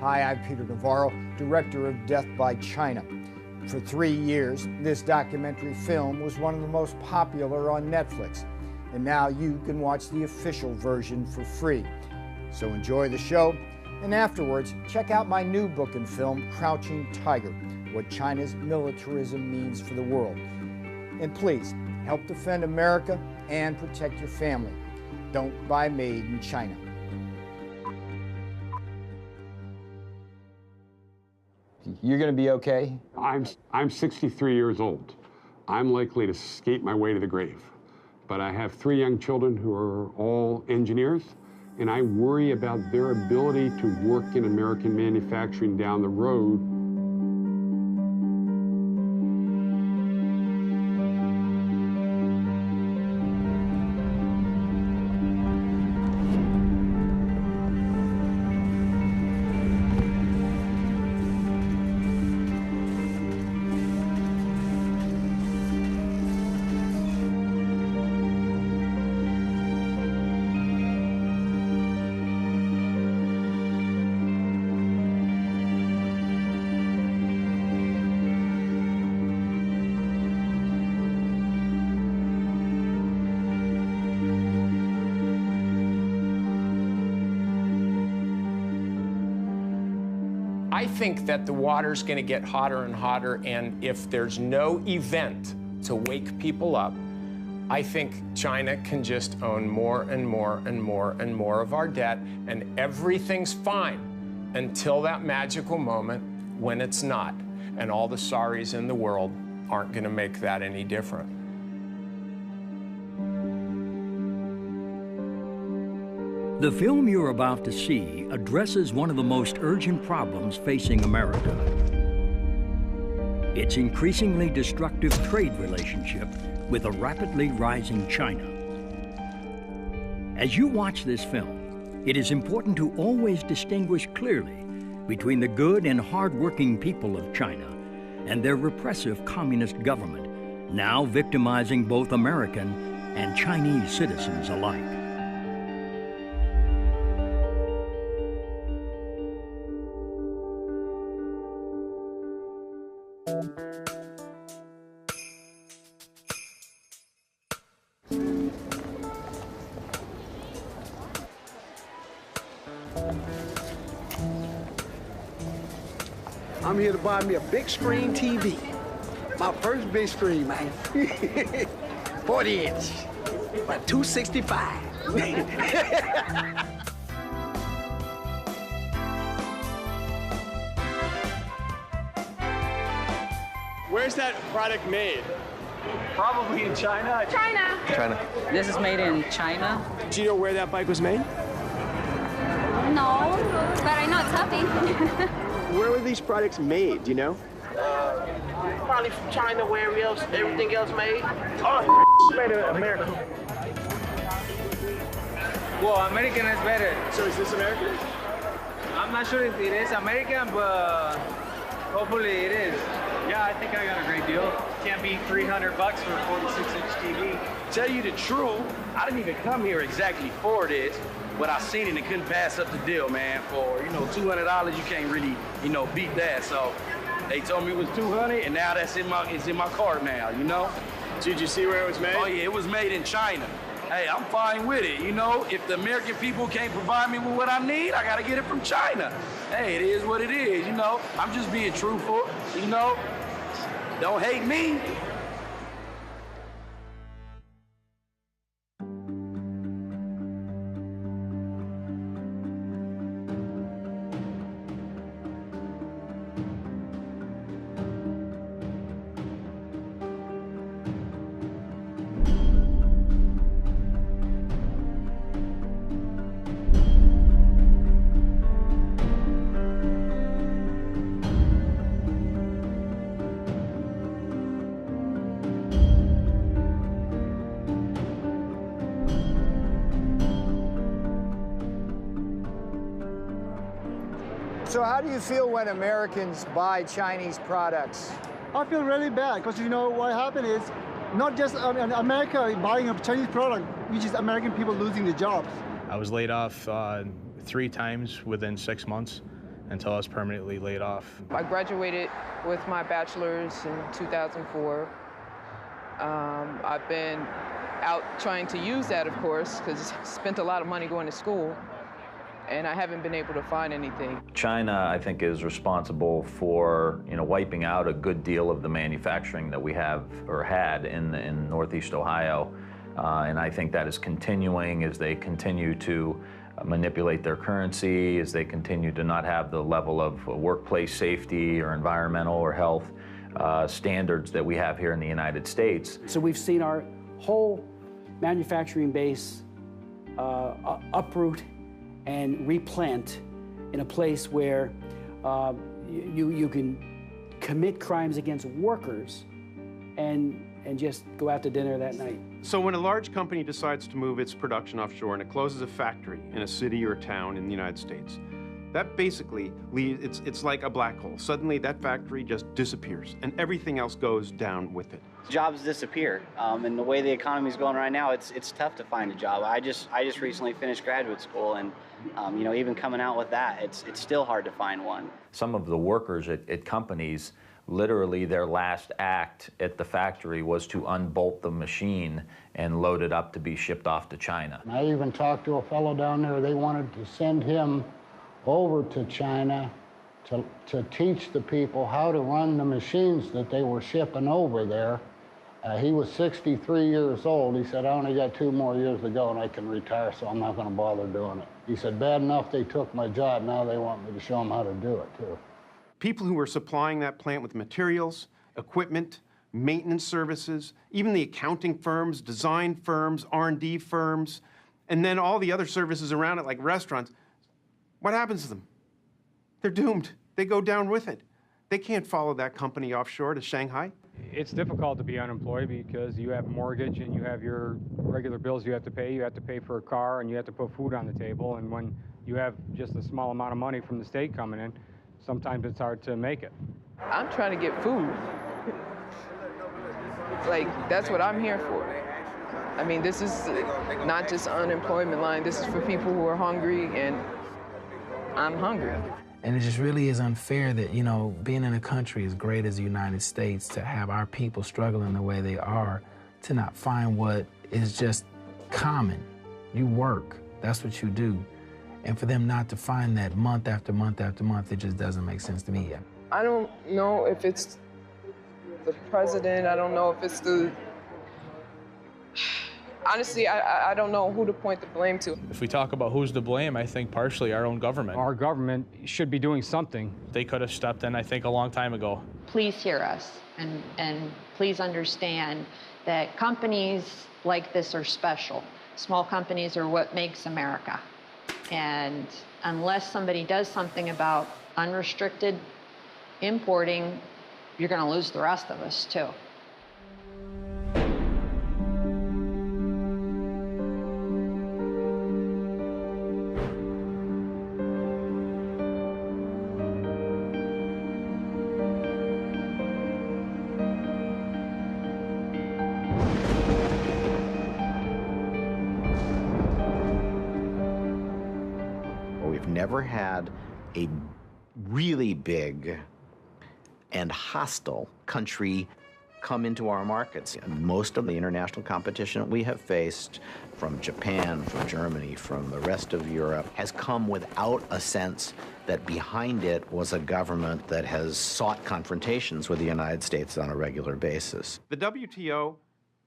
Hi, I'm Peter Navarro, director of Death by China. For 3 years, this documentary film was one of the most popular on Netflix. And now you can watch the official version for free. So enjoy the show, and afterwards, check out my new book and film, Crouching Tiger, What China's Militarism Means for the World. And please, help defend America and protect your family. Don't buy made in China. You're going to be okay? I'm 63 years old. I'm likely to skate my way to the grave. But I have 3 young children who are all engineers, and I worry about their ability to work in American manufacturing down the road. I think that the water's going to get hotter and hotter, and if there's no event to wake people up, I think China can just own more and more and more and more of our debt, and everything's fine until that magical moment when it's not, and all the sorries in the world aren't going to make that any different. The film you're about to see addresses one of the most urgent problems facing America. Its increasingly destructive trade relationship with a rapidly rising China. As you watch this film, it is important to always distinguish clearly between the good and hard-working people of China and their repressive communist government, now victimizing both American and Chinese citizens alike. I'm here to buy me a big screen TV. My first big screen, man. 40 inch, about 265. Where's that product made? Probably in China. China. This is made in China. Do you know where that bike was made? No, but I know it's healthy. Where were these products made, do you know? Probably from China, where everything else made. Oh, made in America. Well, American is better. So is this American? I'm not sure if it is American, but hopefully it is. Yeah, I think I got a great deal. Can't beat $300 for a 46-inch TV. Tell you the truth, I didn't even come here exactly for this, but I seen it and couldn't pass up the deal, man. For, $200, you can't really, beat that. So they told me it was $200, and now it's in my cart now, Did you see where it was made? Oh, yeah, it was made in China. Hey, I'm fine with it, If the American people can't provide me with what I need, I gotta get it from China. Hey, it is what it is, I'm just being truthful, Don't hate me. So how do you feel when Americans buy Chinese products? I feel really bad because what happened is not just America buying a Chinese product, which is American people losing their jobs. I was laid off 3 times within 6 months, until I was permanently laid off. I graduated with my bachelor's in 2004. I've been out trying to use that, of course, because I spent a lot of money going to school, and I haven't been able to find anything. China, I think, is responsible for, wiping out a good deal of the manufacturing that we have or had in Northeast Ohio. And I think that is continuing as they continue to manipulate their currency, as they continue to not have the level of workplace safety or environmental or health standards that we have here in the United States. So we've seen our whole manufacturing base uproot and replant in a place where you can commit crimes against workers and just go out to dinner that night. So when a large company decides to move its production offshore and it closes a factory in a city or a town in the United States, that basically leaves, it's like a black hole. Suddenly that factory just disappears and everything else goes down with it. Jobs disappear, and the way the economy is going right now, it's tough to find a job. I just recently finished graduate school, and even coming out with that, it's still hard to find one. Some of the workers at companies, literally their last act at the factory was to unbolt the machine and load it up to be shipped off to China. I even talked to a fellow down there. They wanted to send him over to China to teach the people how to run the machines that they were shipping over there. He was 63 years old. He said, I only got 2 more years to go and I can retire, so I'm not going to bother doing it. He said, bad enough they took my job, now they want me to show them how to do it, too. People who were supplying that plant with materials, equipment, maintenance services, even the accounting firms, design firms, R&D firms, and then all the other services around it, like restaurants, what happens to them? They're doomed. They go down with it. They can't follow that company offshore to Shanghai. It's difficult to be unemployed because you have a mortgage and you have your regular bills you have to pay. You have to pay for a car and you have to put food on the table. And when you have just a small amount of money from the state coming in, sometimes it's hard to make it. I'm trying to get food. Like, that's what I'm here for. I mean, this is not just unemployment line. This is for people who are hungry, and I'm hungry. And it just really is unfair that, being in a country as great as the United States, to have our people struggling the way they are, to not find what is just common. You work, that's what you do. And for them not to find that month after month after month, it just doesn't make sense to me yet. I don't know if it's the president, I don't know if it's the... Honestly, I don't know who to point the blame to. If we talk about who's to blame, I think partially our own government. Our government should be doing something. They could have stepped in, I think, a long time ago. Please hear us and please understand that companies like this are special. Small companies are what makes America. And unless somebody does something about unrestricted importing, you're going to lose the rest of us, too. Never had a really big and hostile country come into our markets. Most of the international competition we have faced from Japan, from Germany, from the rest of Europe has come without a sense that behind it was a government that has sought confrontations with the United States on a regular basis. The WTO,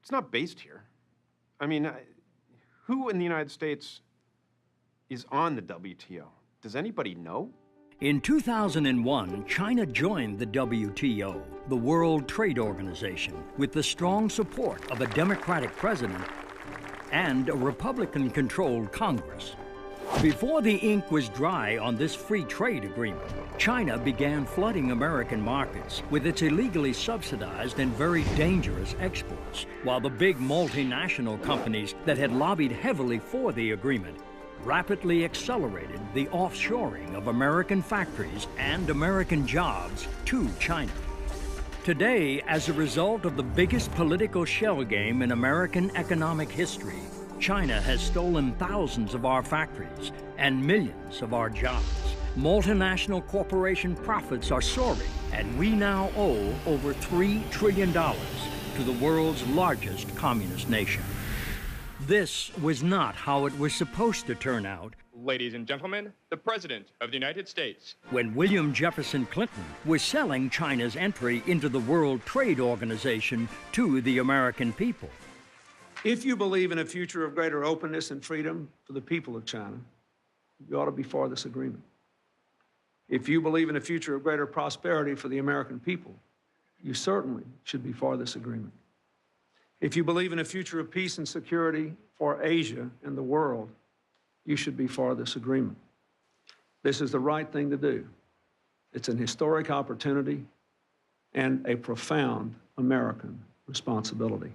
it's not based here. I mean, who in the United States is on the WTO? Does anybody know? In 2001, China joined the WTO, the World Trade Organization, with the strong support of a Democratic president and a Republican-controlled Congress. Before the ink was dry on this free trade agreement, China began flooding American markets with its illegally subsidized and very dangerous exports, while the big multinational companies that had lobbied heavily for the agreement rapidly accelerated the offshoring of American factories and American jobs to China. Today, as a result of the biggest political shell game in American economic history, China has stolen thousands of our factories and millions of our jobs. Multinational corporation profits are soaring, and we now owe over $3 trillion to the world's largest communist nation. This was not how it was supposed to turn out. Ladies and gentlemen, the President of the United States. When William Jefferson Clinton was selling China's entry into the World Trade Organization to the American people. If you believe in a future of greater openness and freedom for the people of China, you ought to be for this agreement. If you believe in a future of greater prosperity for the American people, you certainly should be for this agreement. If you believe in a future of peace and security for Asia and the world, you should be for this agreement. This is the right thing to do. It's an historic opportunity and a profound American responsibility.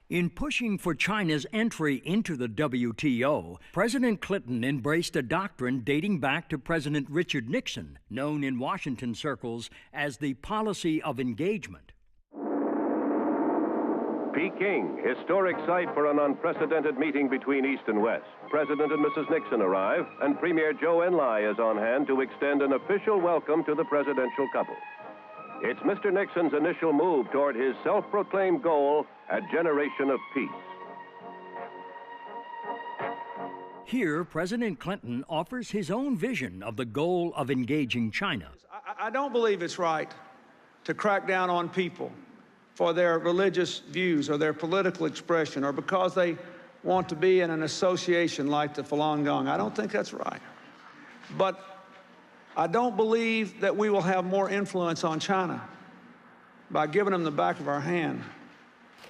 In pushing for China's entry into the WTO, President Clinton embraced a doctrine dating back to President Richard Nixon, known in Washington circles as the policy of engagement. Peking, historic site for an unprecedented meeting between East and West. President and Mrs. Nixon arrive, and Premier Zhou Enlai is on hand to extend an official welcome to the presidential couple. It's Mr. Nixon's initial move toward his self-proclaimed goal, a generation of peace. Here, President Clinton offers his own vision of the goal of engaging China. I don't believe it's right to crack down on people for their religious views or their political expression or because they want to be in an association like the Falun Gong. I don't think that's right. But I don't believe that we will have more influence on China by giving them the back of our hand.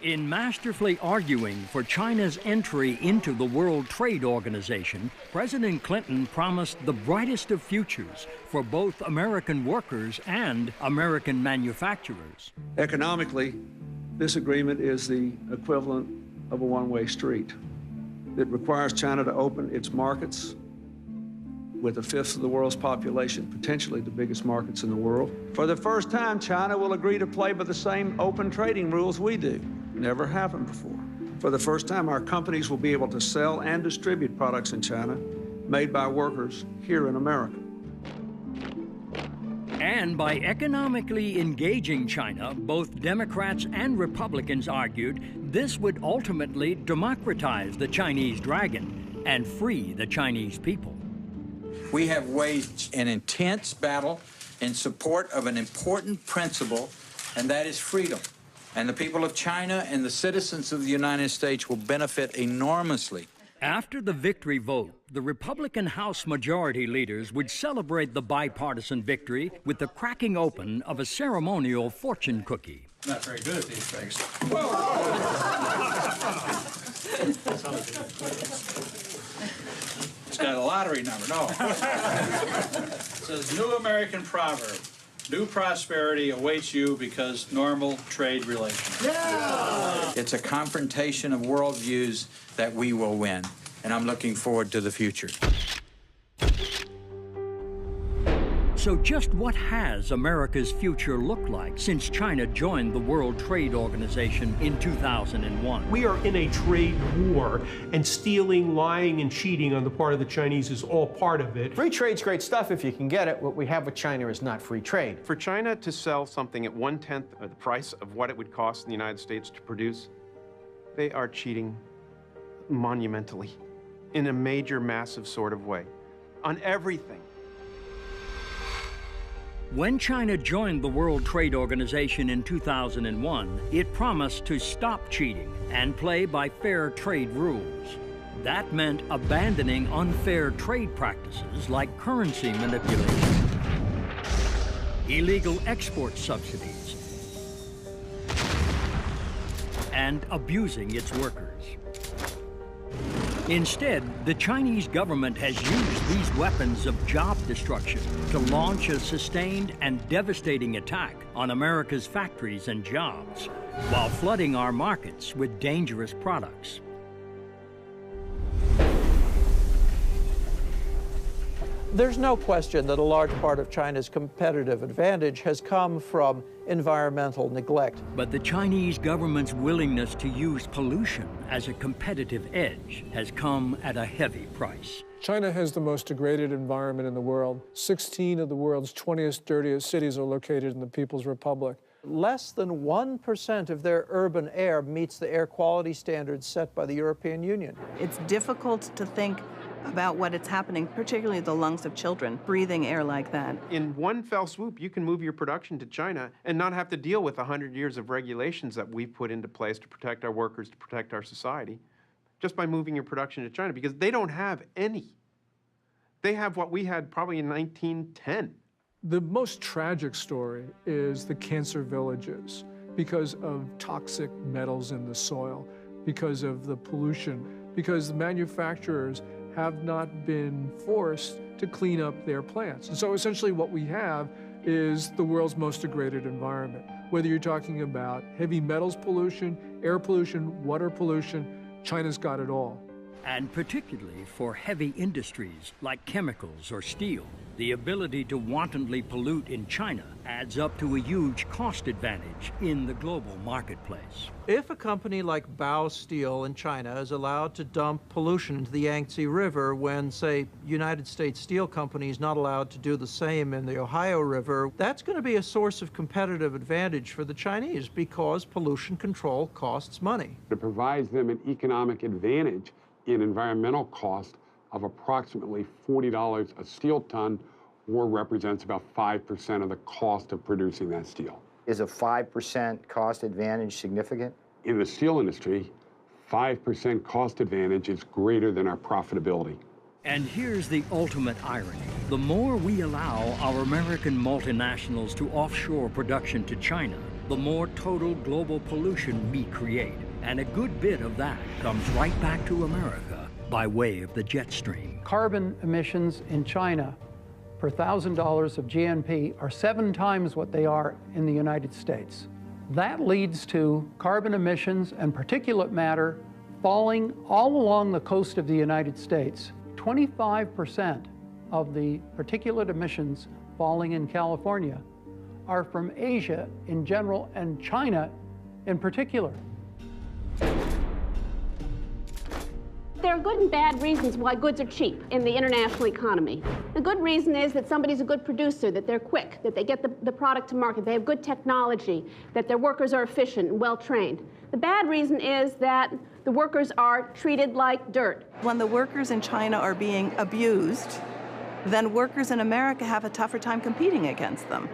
In masterfully arguing for China's entry into the World Trade Organization, President Clinton promised the brightest of futures for both American workers and American manufacturers. Economically, this agreement is the equivalent of a one-way street. It requires China to open its markets with a fifth of the world's population, potentially the biggest markets in the world. For the first time, China will agree to play by the same open trading rules we do. Never happened before. For the first time, our companies will be able to sell and distribute products in China made by workers here in America. And by economically engaging China, both Democrats and Republicans argued this would ultimately democratize the Chinese dragon and free the Chinese people. We have waged an intense battle in support of an important principle, and that is freedom. And the people of China and the citizens of the United States will benefit enormously. After the victory vote, the Republican House Majority Leaders would celebrate the bipartisan victory with the cracking open of a ceremonial fortune cookie. Not very good at these things. It's got a lottery number, no. It says, new American proverb. New prosperity awaits you because normal trade relations. Yeah! It's a confrontation of worldviews that we will win, and I'm looking forward to the future. So just what has America's future looked like since China joined the World Trade Organization in 2001? We are in a trade war, and stealing, lying, and cheating on the part of the Chinese is all part of it. Free trade's great stuff if you can get it. What we have with China is not free trade. For China to sell something at 1/10 of the price of what it would cost in the United States to produce, they are cheating monumentally in a major, massive sort of way on everything. When China joined the World Trade Organization in 2001, it promised to stop cheating and play by fair trade rules. That meant abandoning unfair trade practices like currency manipulation, illegal export subsidies, and abusing its workers. Instead, the Chinese government has used these weapons of job destruction to launch a sustained and devastating attack on America's factories and jobs, while flooding our markets with dangerous products. There's no question that a large part of China's competitive advantage has come from environmental neglect. But the Chinese government's willingness to use pollution as a competitive edge has come at a heavy price. China has the most degraded environment in the world. 16 of the world's 20th dirtiest cities are located in the People's Republic. Less than 1% of their urban air meets the air quality standards set by the European Union. It's difficult to think about what is happening, particularly the lungs of children, breathing air like that. In one fell swoop, you can move your production to China and not have to deal with 100 years of regulations that we've put into place to protect our workers, to protect our society, just by moving your production to China, because they don't have any. They have what we had probably in 1910. The most tragic story is the cancer villages because of toxic metals in the soil, because of the pollution, because the manufacturers have not been forced to clean up their plants. And so essentially what we have is the world's most degraded environment. Whether you're talking about heavy metals pollution, air pollution, water pollution, China's got it all. And particularly for heavy industries like chemicals or steel, the ability to wantonly pollute in China adds up to a huge cost advantage in the global marketplace. If a company like Bao Steel in China is allowed to dump pollution into the Yangtze River when, say, United States Steel Company is not allowed to do the same in the Ohio River, that's going to be a source of competitive advantage for the Chinese because pollution control costs money. It provides them an economic advantage in environmental cost of approximately $40 a steel ton, or represents about 5% of the cost of producing that steel. Is a 5% cost advantage significant? In the steel industry, 5% cost advantage is greater than our profitability. And here's the ultimate irony. The more we allow our American multinationals to offshore production to China, the more total global pollution we create. And a good bit of that comes right back to America by way of the jet stream. Carbon emissions in China per $1,000 of GNP are 7 times what they are in the United States. That leads to carbon emissions and particulate matter falling all along the coast of the United States. 25% of the particulate emissions falling in California are from Asia in general and China in particular. There are good and bad reasons why goods are cheap in the international economy. The good reason is that somebody's a good producer, that they're quick, that they get the product to market, they have good technology, that their workers are efficient and well-trained. The bad reason is that the workers are treated like dirt. When the workers in China are being abused, then workers in America have a tougher time competing against them.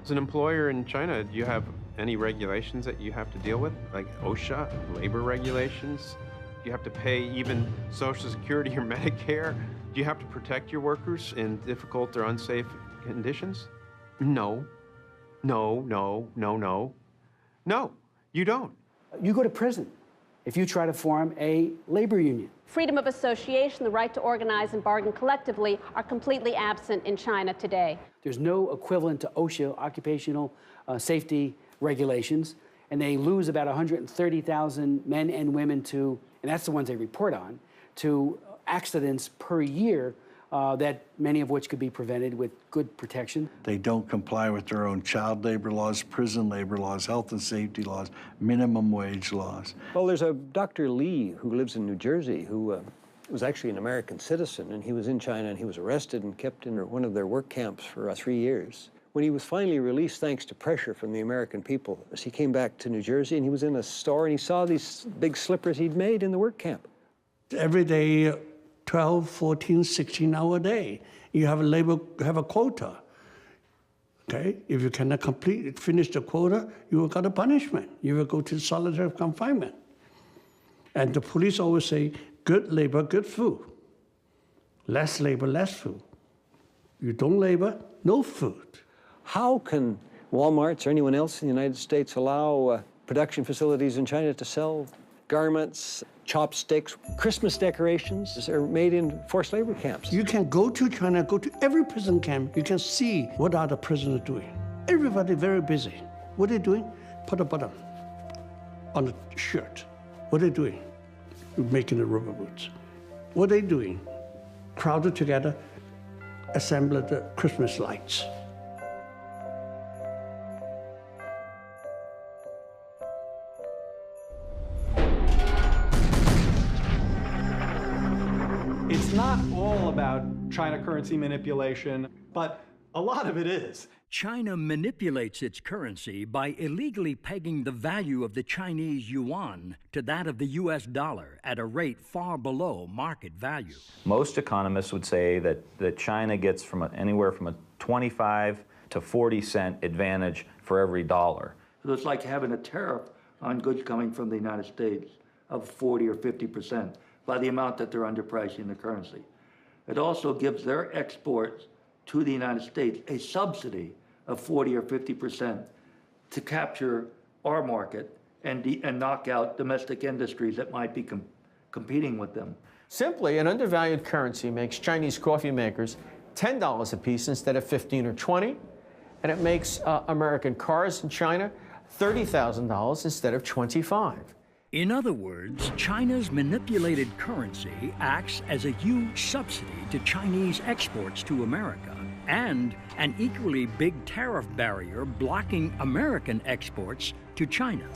As an employer in China, do you have any regulations that you have to deal with, like OSHA, labor regulations? Do you have to pay even Social Security or Medicare? Do you have to protect your workers in difficult or unsafe conditions? No. No, no, no, no. No, you don't. You go to prison if you try to form a labor union. Freedom of association, the right to organize and bargain collectively are completely absent in China today. There's no equivalent to OSHA, occupational safety regulations, and they lose about 130,000 men and women to, and that's the ones they report on, to accidents per year, that many of which could be prevented with good protection. They don't comply with their own child labor laws, prison labor laws, health and safety laws, minimum wage laws. Well, there's a Dr. Lee who lives in New Jersey who was actually an American citizen, and he was in China and he was arrested and kept in one of their work camps for 3 years. When he was finally released, thanks to pressure from the American people, he came back to New Jersey and he was in a store and he saw these big slippers he'd made in the work camp. Every day, 12, 14, 16 hour day, you have a quota. Okay, if you cannot finish the quota, you will get a punishment. You will go to solitary confinement. And the police always say, good labor, good food. Less labor, less food. You don't labor, no food. How can Walmarts or anyone else in the United States allow production facilities in China to sell garments, chopsticks, Christmas decorations are made in forced labor camps? You can go to China, go to every prison camp, you can see what are the prisoners doing. Everybody very busy. What are they doing? Put a button on the shirt. What are they doing? Making the rubber boots. What are they doing? Crowded together, assemble the Christmas lights. It's not all about China currency manipulation, but a lot of it is. China manipulates its currency by illegally pegging the value of the Chinese yuan to that of the U.S. dollar at a rate far below market value. Most economists would say that China gets anywhere from a 25 to 40 cent advantage for every dollar. So it's like having a tariff on goods coming from the United States of 40 or 50% by the amount that they're underpricing the currency. It also gives their exports to the United States a subsidy of 40 or 50% to capture our market and knock out domestic industries that might be competing with them. Simply, an undervalued currency makes Chinese coffee makers $10 a piece instead of 15 or 20, and it makes American cars in China $30,000 instead of 25. In other words, China's manipulated currency acts as a huge subsidy to Chinese exports to America and an equally big tariff barrier blocking American exports to China.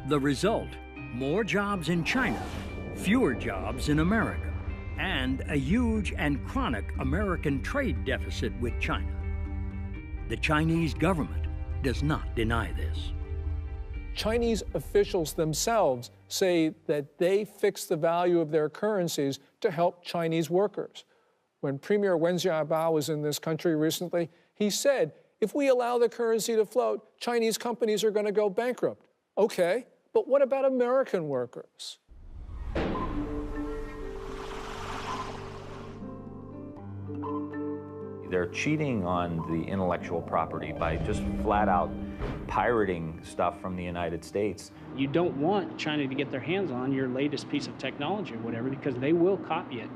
The result, more jobs in China, fewer jobs in America, and a huge and chronic American trade deficit with China. The Chinese government does not deny this. Chinese officials themselves say that they fix the value of their currencies to help Chinese workers. When Premier Wen Jiabao was in this country recently, he said, if we allow the currency to float, Chinese companies are going to go bankrupt. Okay, but what about American workers? They're cheating on the intellectual property by just flat out pirating stuff from the United States. You don't want China to get their hands on your latest piece of technology or whatever, because they will copy it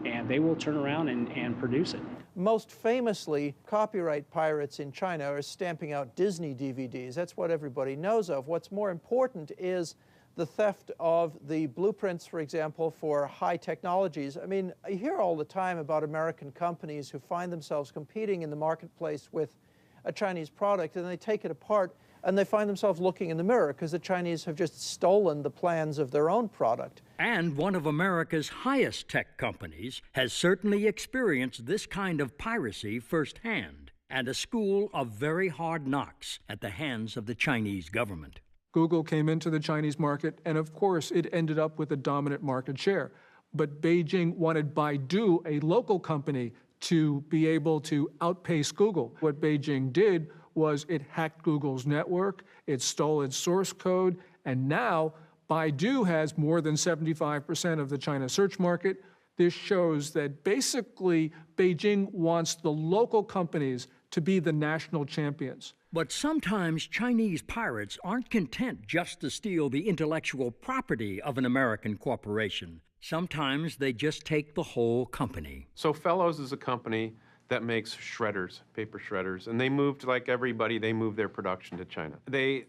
and they will turn around and produce it. Most famously, copyright pirates in China are stamping out Disney DVDs. That's what everybody knows of. What's more important is the theft of the blueprints, for example, for high technologies. I mean, I hear all the time about American companies who find themselves competing in the marketplace with a Chinese product, and they take it apart, and they find themselves looking in the mirror because the Chinese have just stolen the plans of their own product. And one of America's highest tech companies has certainly experienced this kind of piracy firsthand, and a school of very hard knocks at the hands of the Chinese government. Google came into the Chinese market, and of course, it ended up with a dominant market share. But Beijing wanted Baidu, a local company, to be able to outpace Google. What Beijing did was it hacked Google's network, it stole its source code, and now Baidu has more than 75% of the China search market. This shows that basically Beijing wants the local companies to be the national champions. But sometimes Chinese pirates aren't content just to steal the intellectual property of an American corporation. Sometimes they just take the whole company. So Fellows is a company that makes shredders, paper shredders, and they moved, like everybody, they moved their production to China. They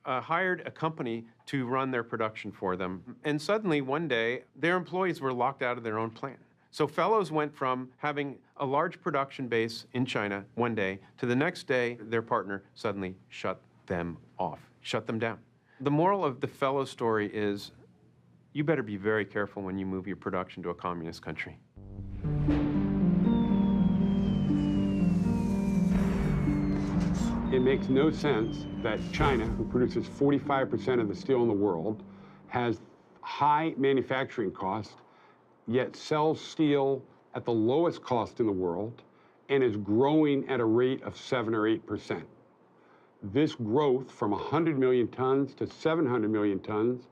hired a company to run their production for them, and suddenly one day their employees were locked out of their own plant. So Fellows went from having a large production base in China one day to the next day their partner suddenly shut them off, shut them down. The moral of the Fellows story is you better be very careful when you move your production to a communist country. It makes no sense that China, who produces 45% of the steel in the world, has high manufacturing costs, yet sells steel at the lowest cost in the world and is growing at a rate of 7 or 8%. This growth from 100 million tons to 700 million tons,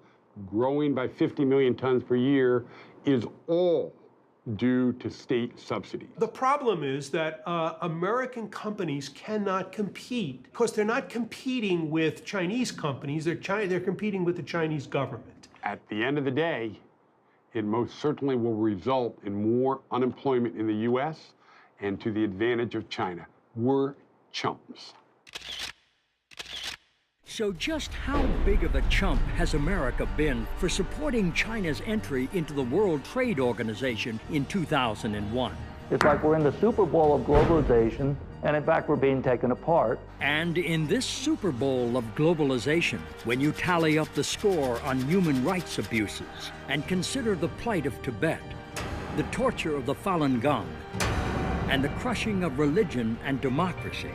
growing by 50 million tons per year, is all due to state subsidies. The problem is that American companies cannot compete because they're not competing with Chinese companies, they're competing with the Chinese government. At the end of the day, it most certainly will result in more unemployment in the U.S. and to the advantage of China. We're chumps. So just how big of a chump has America been for supporting China's entry into the World Trade Organization in 2001? It's like we're in the Super Bowl of globalization, and in fact, we're being taken apart. And in this Super Bowl of globalization, when you tally up the score on human rights abuses and consider the plight of Tibet, the torture of the Falun Gong, and the crushing of religion and democracy,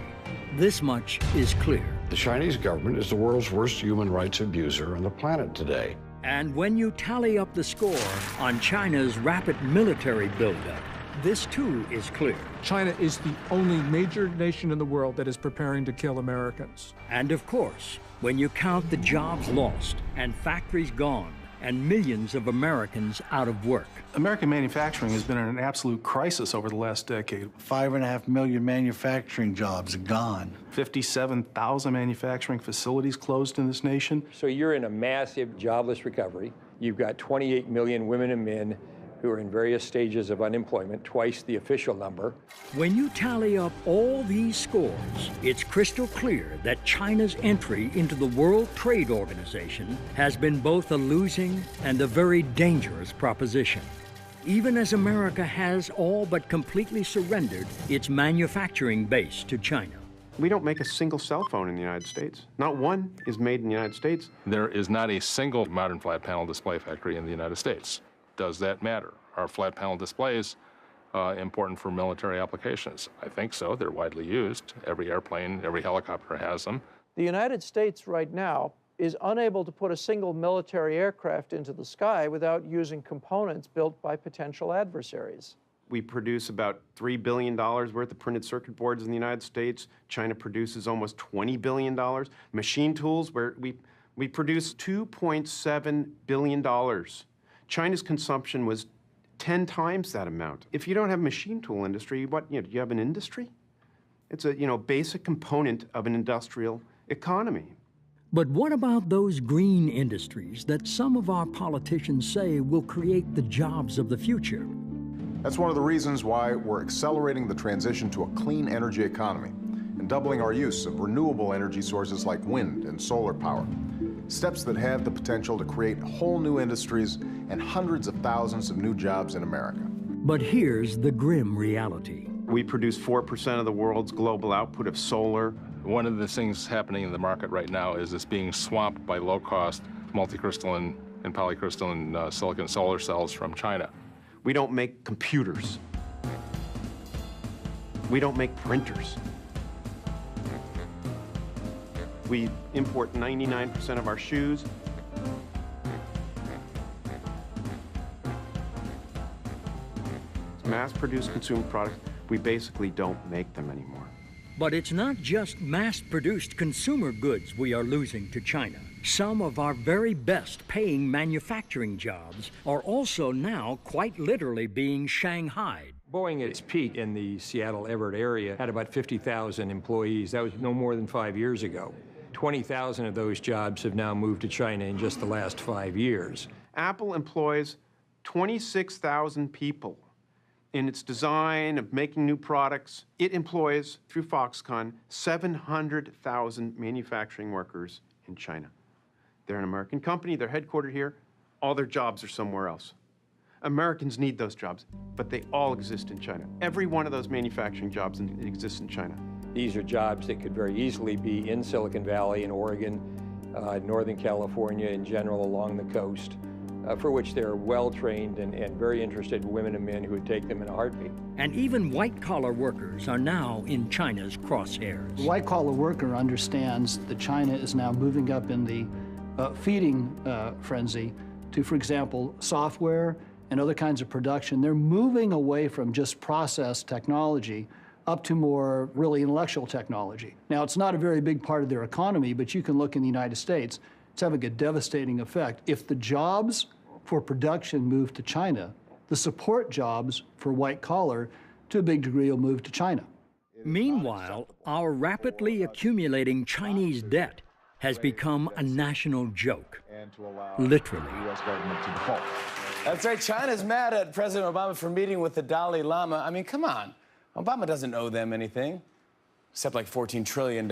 this much is clear. The Chinese government is the world's worst human rights abuser on the planet today. And when you tally up the score on China's rapid military buildup, this too is clear. China is the only major nation in the world that is preparing to kill Americans. And of course, when you count the jobs lost and factories gone and millions of Americans out of work. American manufacturing has been in an absolute crisis over the last decade. 5.5 million manufacturing jobs gone. 57,000 manufacturing facilities closed in this nation. So you're in a massive jobless recovery. You've got 28 million women and men who are in various stages of unemployment, twice the official number. When you tally up all these scores, it's crystal clear that China's entry into the World Trade Organization has been both a losing and a very dangerous proposition, even as America has all but completely surrendered its manufacturing base to China. We don't make a single cell phone in the United States. Not one is made in the United States. There is not a single modern flat panel display factory in the United States. Does that matter? Are flat panel displays important for military applications? I think so. They're widely used. Every airplane, every helicopter has them. The United States right now is unable to put a single military aircraft into the sky without using components built by potential adversaries. We produce about $3 billion worth of printed circuit boards in the United States. China produces almost $20 billion. Machine tools, where we produce $2.7 billion. China's consumption was 10 times that amount. If you don't have a machine tool industry, do you have an industry? It's a basic component of an industrial economy. But what about those green industries that some of our politicians say will create the jobs of the future? That's one of the reasons why we're accelerating the transition to a clean energy economy and doubling our use of renewable energy sources like wind and solar power. Steps that have the potential to create whole new industries and hundreds of thousands of new jobs in America. But here's the grim reality. We produce 4% of the world's global output of solar. One of the things happening in the market right now is it's being swamped by low-cost multicrystalline and polycrystalline silicon solar cells from China. We don't make computers. We don't make printers. We import 99% of our shoes. Mass-produced consumer products, we basically don't make them anymore. But it's not just mass-produced consumer goods we are losing to China. Some of our very best paying manufacturing jobs are also now quite literally being shanghaied. Boeing at its peak in the Seattle-Everett area had about 50,000 employees. That was no more than 5 years ago. 20,000 of those jobs have now moved to China in just the last 5 years. Apple employs 26,000 people in its design of making new products. It employs, through Foxconn, 700,000 manufacturing workers in China. They're an American company, they're headquartered here, all their jobs are somewhere else. Americans need those jobs, but they all exist in China. Every one of those manufacturing jobs exists in China. These are jobs that could very easily be in Silicon Valley, in Oregon, Northern California in general, along the coast, for which there are well-trained and very interested women and men who would take them in a heartbeat. And even white-collar workers are now in China's crosshairs. The white-collar worker understands that China is now moving up in the feeding frenzy to, for example, software and other kinds of production. They're moving away from just process technology up to more really intellectual technology. Now, it's not a very big part of their economy, but you can look in the United States, it's having a devastating effect. If the jobs for production move to China, the support jobs for white collar, to a big degree, will move to China. Meanwhile, our rapidly accumulating Chinese debt has become a national joke, literally. That's right, China's mad at President Obama for meeting with the Dalai Lama. I mean, come on. Obama doesn't owe them anything, except like $14 trillion.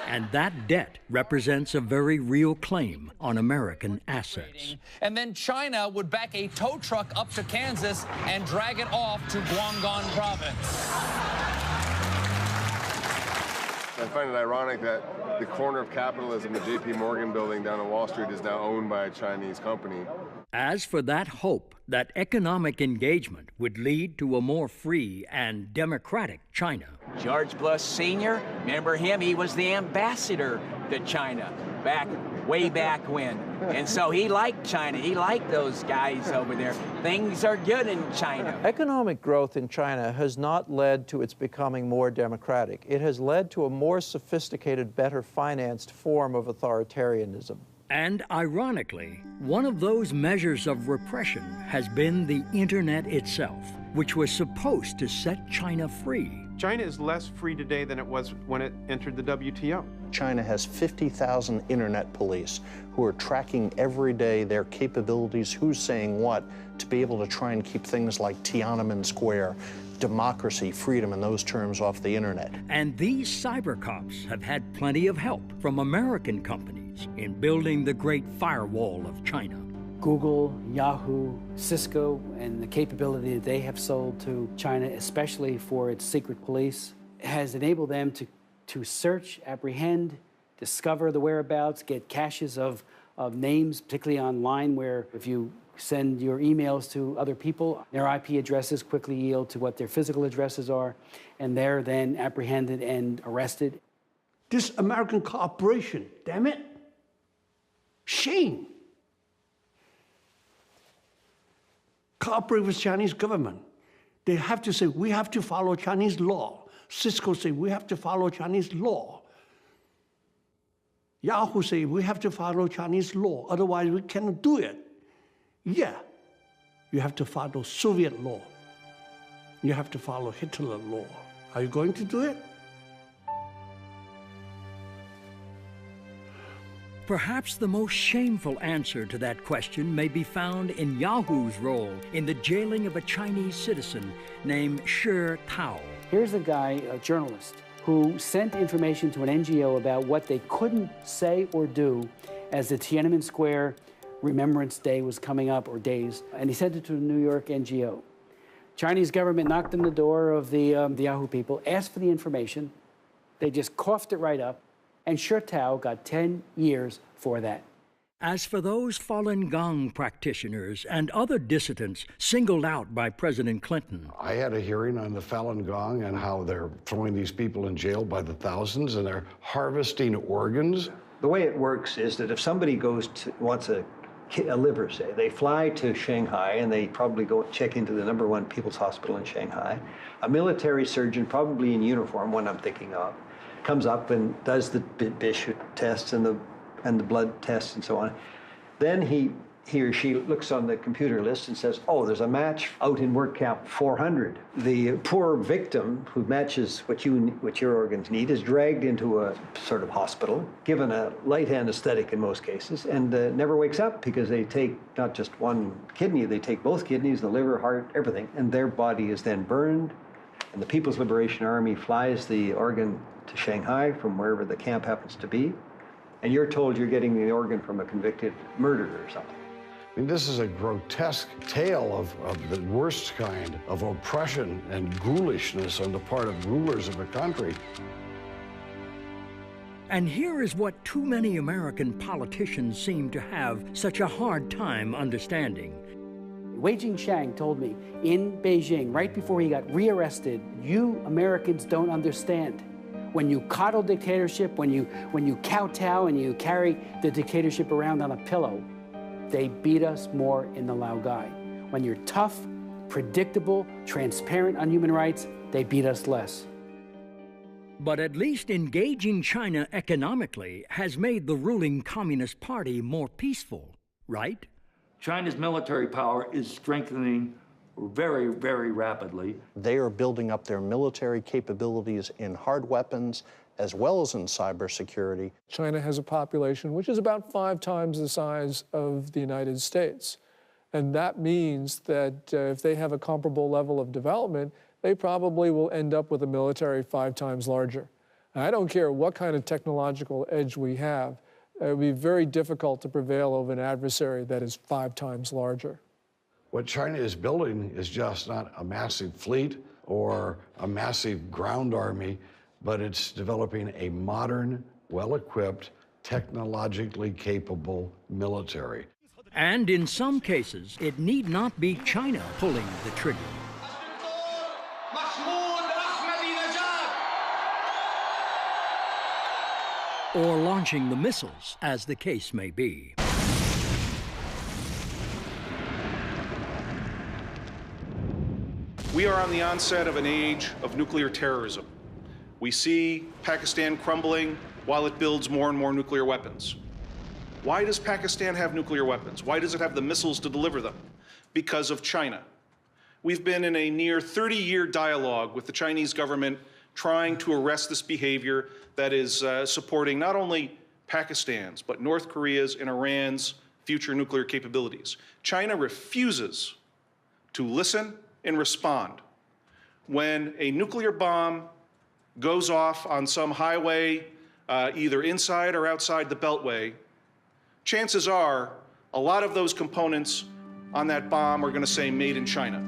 And that debt represents a very real claim on American assets. And then China would back a tow truck up to Kansas and drag it off to Guangdong province. I find it ironic that the corner of capitalism, the J.P. Morgan building down on Wall Street, is now owned by a Chinese company. As for that hope that economic engagement would lead to a more free and democratic China. George Bush Sr., remember him? He was the ambassador to China way back when. And so he liked China. He liked those guys over there. Things are good in China. Economic growth in China has not led to its becoming more democratic. It has led to a more sophisticated, better financed form of authoritarianism. And ironically, one of those measures of repression has been the internet itself, which was supposed to set China free. China is less free today than it was when it entered the WTO. China has 50,000 internet police who are tracking every day their capabilities, who's saying what, to be able to try and keep things like Tiananmen Square, democracy, freedom, and those terms off the internet. And these cyber cops have had plenty of help from American companies in building the great firewall of China. Google, Yahoo, Cisco, and the capability that they have sold to China, especially for its secret police, has enabled them to search, apprehend, discover the whereabouts, get caches of names, particularly online, where if you send your emails to other people, their IP addresses quickly yield to what their physical addresses are, and they're then apprehended and arrested. This American cooperation, damn it. Shame. Cooperate with Chinese government. They have to say, we have to follow Chinese law. Cisco say, we have to follow Chinese law. Yahoo say, we have to follow Chinese law, otherwise we cannot do it. Yeah, you have to follow Soviet law. You have to follow Hitler law. Are you going to do it? Perhaps the most shameful answer to that question may be found in Yahoo's role in the jailing of a Chinese citizen named Shi Tao. Here's a guy, a journalist, who sent information to an NGO about what they couldn't say or do as the Tiananmen Square Remembrance Day was coming up, or days, and he sent it to a New York NGO. Chinese government knocked on the door of the Yahoo people, asked for the information. They just coughed it right up, and Shi Tao got 10 years for that. As for those Falun Gong practitioners and other dissidents singled out by President Clinton, I had a hearing on the Falun Gong and how they're throwing these people in jail by the thousands and they're harvesting organs. The way it works is that if somebody wants a liver, say, they fly to Shanghai and they probably go check into the #1 People's Hospital in Shanghai. A military surgeon, probably in uniform, one I'm thinking of, comes up and does the BISH tests and the blood tests and so on. Then he or she looks on the computer list and says, oh, there's a match out in work camp 400. The poor victim who matches what your organs need is dragged into a sort of hospital, given a light anesthetic in most cases, and never wakes up because they take not just one kidney, they take both kidneys, the liver, heart, everything, and their body is then burned, and the People's Liberation Army flies the organ to Shanghai from wherever the camp happens to be, and you're told you're getting the organ from a convicted murderer or something. I mean, this is a grotesque tale of the worst kind of oppression and ghoulishness on the part of rulers of a country. And here is what too many American politicians seem to have such a hard time understanding. Wei Jingsheng told me in Beijing, right before he got rearrested, you Americans don't understand. When you coddle dictatorship, when you kowtow and you carry the dictatorship around on a pillow, they beat us more in the Laogai. When you're tough, predictable, transparent on human rights, they beat us less. But at least engaging China economically has made the ruling Communist Party more peaceful, right? China's military power is strengthening very, very rapidly. They are building up their military capabilities in hard weapons as well as in cybersecurity. China has a population which is about 5 times the size of the United States. And that means that if they have a comparable level of development, they probably will end up with a military 5 times larger. I don't care what kind of technological edge we have, it would be very difficult to prevail over an adversary that is 5 times larger. What China is building is just not a massive fleet or a massive ground army, but it's developing a modern, well-equipped, technologically capable military. And in some cases, it need not be China pulling the trigger. Or launching the missiles, as the case may be. We are on the onset of an age of nuclear terrorism. We see Pakistan crumbling while it builds more and more nuclear weapons. Why does Pakistan have nuclear weapons? Why does it have the missiles to deliver them? Because of China. We've been in a near 30-year dialogue with the Chinese government trying to arrest this behavior that is supporting not only Pakistan's, but North Korea's and Iran's future nuclear capabilities. China refuses to listen and respond. When a nuclear bomb goes off on some highway, either inside or outside the Beltway, chances are a lot of those components on that bomb are going to say made in China.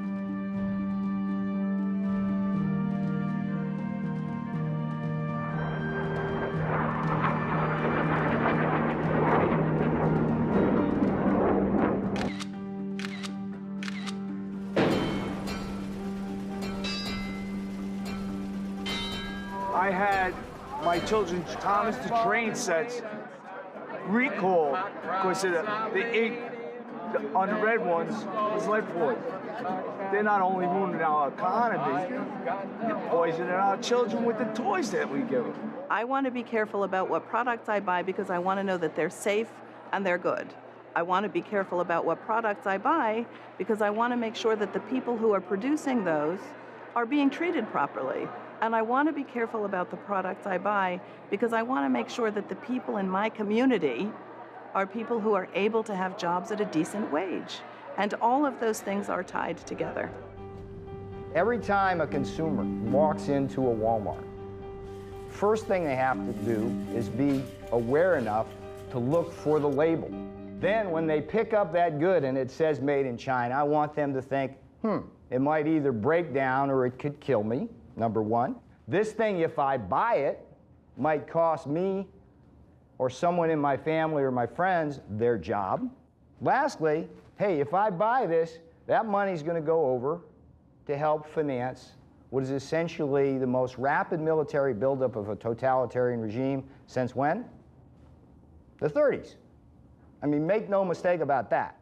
I had my children's Thomas the Train sets recalled because the ink on the red ones was lead foil. They're not only ruining our economy, they're poisoning our children with the toys that we give them. I want to be careful about what products I buy because I want to know that they're safe and they're good. I want to be careful about what products I buy because I want to make sure that the people who are producing those are being treated properly. And I want to be careful about the products I buy because I want to make sure that the people in my community are people who are able to have jobs at a decent wage. And all of those things are tied together. Every time a consumer walks into a Walmart, first thing they have to do is be aware enough to look for the label. Then when they pick up that good and it says made in China, I want them to think, it might either break down or it could kill me. Number one, this thing, if I buy it, might cost me or someone in my family or my friends their job. Lastly, hey, if I buy this, that money's going to go over to help finance what is essentially the most rapid military buildup of a totalitarian regime since when? The 30s. I mean, make no mistake about that.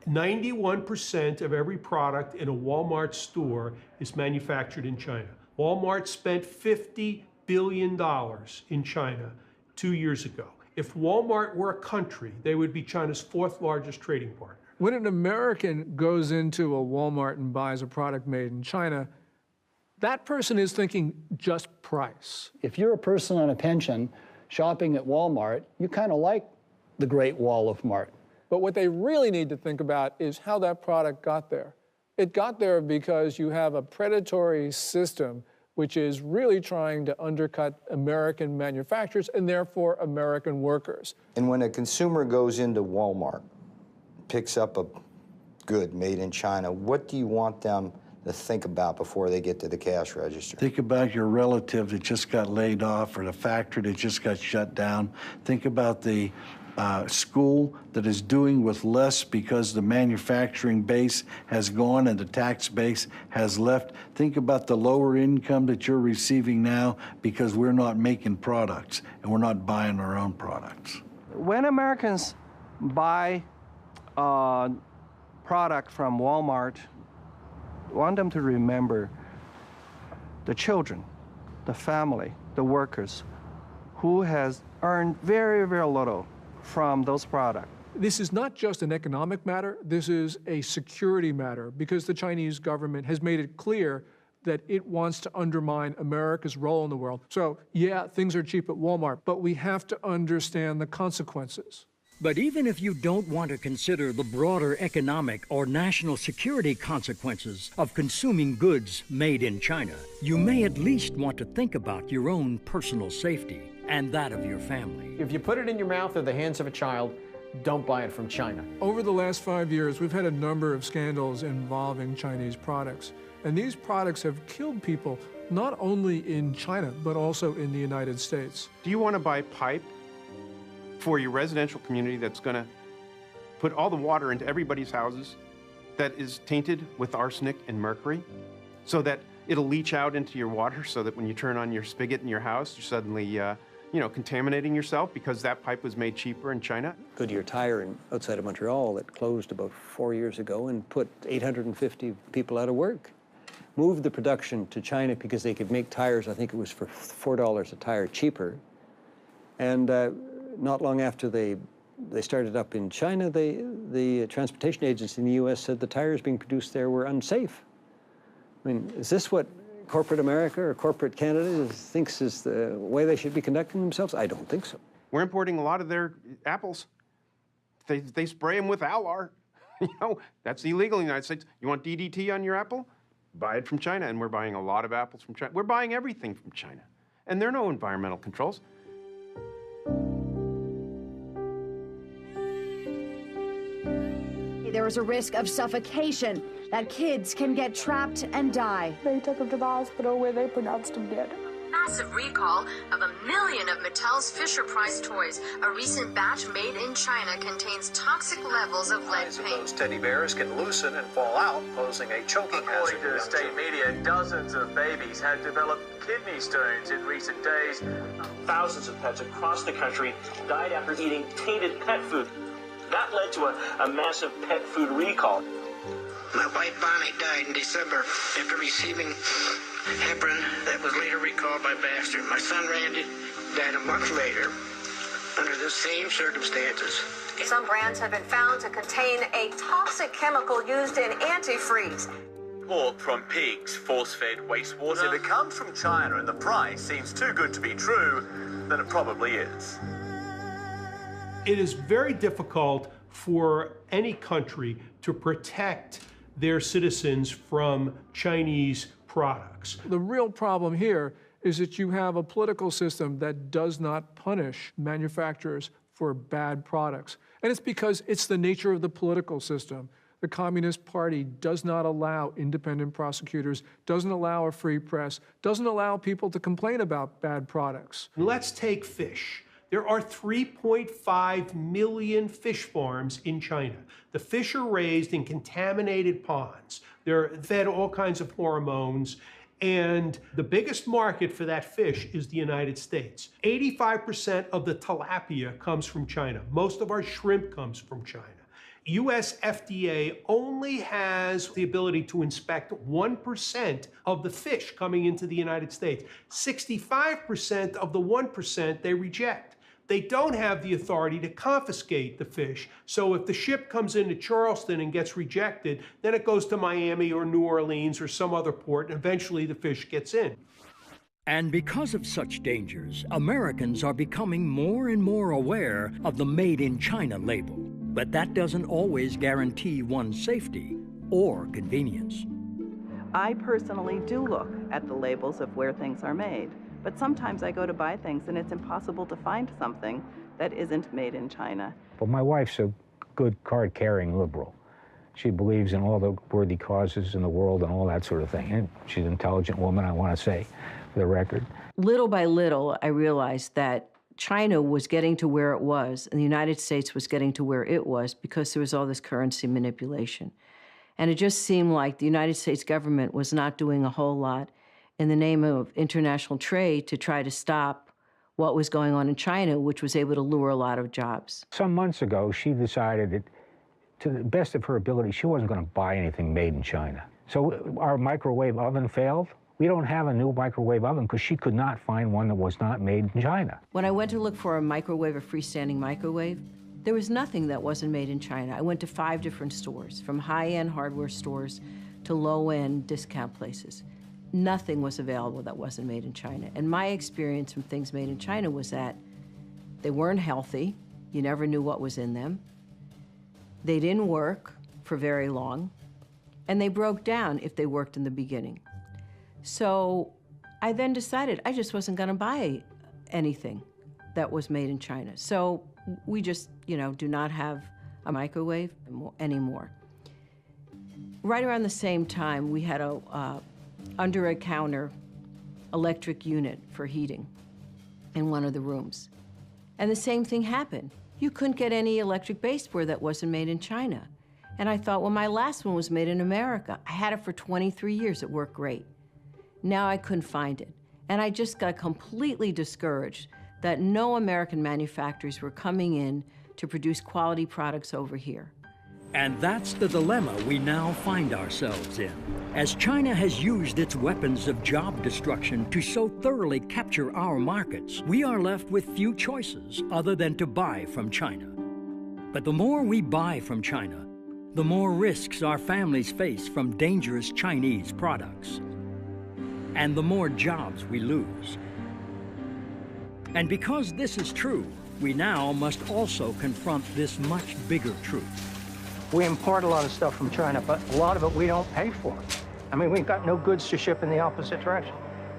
91% of every product in a Walmart store is manufactured in China. Walmart spent $50 billion in China 2 years ago. If Walmart were a country, they would be China's 4th largest trading partner. When an American goes into a Walmart and buys a product made in China, that person is thinking just price. If you're a person on a pension shopping at Walmart, you kind of like the Great Wall of Mart. But what they really need to think about is how that product got there. It got there because you have a predatory system which is really trying to undercut American manufacturers and therefore American workers. And when a consumer goes into Walmart, picks up a good made in China, what do you want them to think about before they get to the cash register? Think about your relative that just got laid off or the factory that just got shut down. Think about the school that is doing with less because the manufacturing base has gone and the tax base has left. Think about the lower income that you're receiving now because we're not making products and we're not buying our own products. When Americans buy a product from Walmart, I want them to remember the children, the family, the workers, who has earned very, very little from those products. This is not just an economic matter, this is a security matter because the Chinese government has made it clear that it wants to undermine America's role in the world. So yeah, things are cheap at Walmart, but we have to understand the consequences. But even if you don't want to consider the broader economic or national security consequences of consuming goods made in China, you may at least want to think about your own personal safety and that of your family. If you put it in your mouth or the hands of a child, don't buy it from China. Over the last 5 years, we've had a number of scandals involving Chinese products. And these products have killed people, not only in China, but also in the United States. Do you want to buy pipe for your residential community that's going to put all the water into everybody's houses that is tainted with arsenic and mercury so that it'll leach out into your water so that when you turn on your spigot in your house, you're suddenly contaminating yourself because that pipe was made cheaper in China? Goodyear Tire outside of Montreal that closed about 4 years ago and put 850 people out of work. Moved the production to China because they could make tires, I think it was for $4 a tire cheaper. And not long after they started up in China, the transportation agency in the US said the tires being produced there were unsafe. I mean, is this what corporate America or corporate Canada thinks is the way they should be conducting themselves? I don't think so. We're importing a lot of their apples. They spray them with Alar. That's illegal in the United States. You want DDT on your apple? Buy it from China, and we're buying a lot of apples from China. We're buying everything from China, and there are no environmental controls. There is a risk of suffocation, that kids can get trapped and die. They took him to the hospital where they pronounced him dead. Massive recall of 1 million of Mattel's Fisher-Price toys. A recent batch made in China contains toxic levels of lead paint. Those teddy bears can loosen and fall out, posing a choking hazard. According to state media, dozens of babies had developed kidney stones in recent days. Thousands of pets across the country died after eating tainted pet food. That led to a massive pet food recall. My wife Bonnie died in December after receiving heparin that was later recalled by Baxter. My son Randy died a month later under the same circumstances. Some brands have been found to contain a toxic chemical used in antifreeze. Pork from pigs, force-fed wastewater. If it comes from China and the price seems too good to be true, then it probably is. It is very difficult for any country to protect their citizens from Chinese products. The real problem here is that you have a political system that does not punish manufacturers for bad products. And it's because it's the nature of the political system. The Communist Party does not allow independent prosecutors, doesn't allow a free press, doesn't allow people to complain about bad products. Let's take fish. There are 3.5 million fish farms in China. The fish are raised in contaminated ponds. They're fed all kinds of hormones, and the biggest market for that fish is the United States. 85% of the tilapia comes from China. Most of our shrimp comes from China. US FDA only has the ability to inspect 1% of the fish coming into the United States. 65% of the 1% they reject. They don't have the authority to confiscate the fish. So if the ship comes into Charleston and gets rejected, then it goes to Miami or New Orleans or some other port, and eventually the fish gets in. And because of such dangers, Americans are becoming more and more aware of the Made in China label. But that doesn't always guarantee one's safety or convenience. I personally do look at the labels of where things are made, but sometimes I go to buy things and it's impossible to find something that isn't made in China. But my wife's a good card-carrying liberal. She believes in all the worthy causes in the world and all that sort of thing. And she's an intelligent woman, I want to say, for the record. Little by little, I realized that China was getting to where it was, and the United States was getting to where it was because there was all this currency manipulation. And it just seemed like the United States government was not doing a whole lot in the name of international trade to try to stop what was going on in China, which was able to lure a lot of jobs. Some months ago, she decided that, to the best of her ability, she wasn't going to buy anything made in China. So our microwave oven failed. We don't have a new microwave oven because she could not find one that was not made in China. When I went to look for a microwave, a freestanding microwave, there was nothing that wasn't made in China. I went to 5 different stores, from high-end hardware stores to low-end discount places. Nothing was available that wasn't made in China. And my experience from things made in China was that they weren't healthy. You never knew what was in them. They didn't work for very long, and they broke down if they worked in the beginning. So I then decided I just wasn't going to buy anything that was made in China. So we just, do not have a microwave anymore. Right around the same time, we had a under-a-counter electric unit for heating in one of the rooms. And the same thing happened. You couldn't get any electric baseboard that wasn't made in China. And I thought, well, my last one was made in America. I had it for 23 years. It worked great. Now I couldn't find it. And I just got completely discouraged that no American manufacturers were coming in to produce quality products over here. And that's the dilemma we now find ourselves in. As China has used its weapons of job destruction to so thoroughly capture our markets, we are left with few choices other than to buy from China. But the more we buy from China, the more risks our families face from dangerous Chinese products, and the more jobs we lose. And because this is true, we now must also confront this much bigger truth. We import a lot of stuff from China, but a lot of it we don't pay for. I mean, we've got no goods to ship in the opposite direction.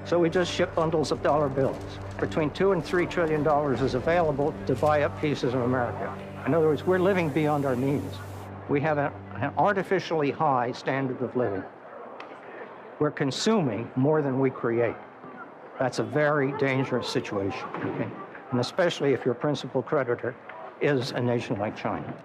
So we just ship bundles of dollar bills. Between $2 and $3 trillion is available to buy up pieces of America. In other words, we're living beyond our means. We have an artificially high standard of living. We're consuming more than we create. That's a very dangerous situation, okay? And especially if your principal creditor is a nation like China.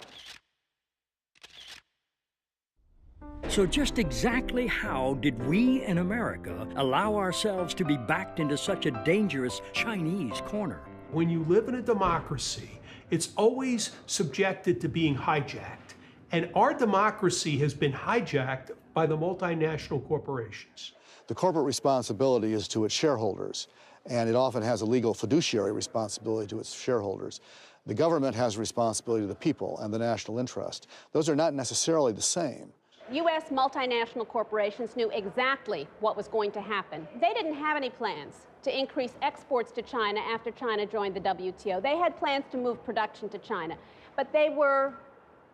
So just exactly how did we in America allow ourselves to be backed into such a dangerous Chinese corner? When you live in a democracy, it's always subjected to being hijacked. And our democracy has been hijacked by the multinational corporations. The corporate responsibility is to its shareholders, and it often has a legal fiduciary responsibility to its shareholders. The government has responsibility to the people and the national interest. Those are not necessarily the same. U.S. multinational corporations knew exactly what was going to happen. They didn't have any plans to increase exports to China after China joined the WTO. They had plans to move production to China, but they were,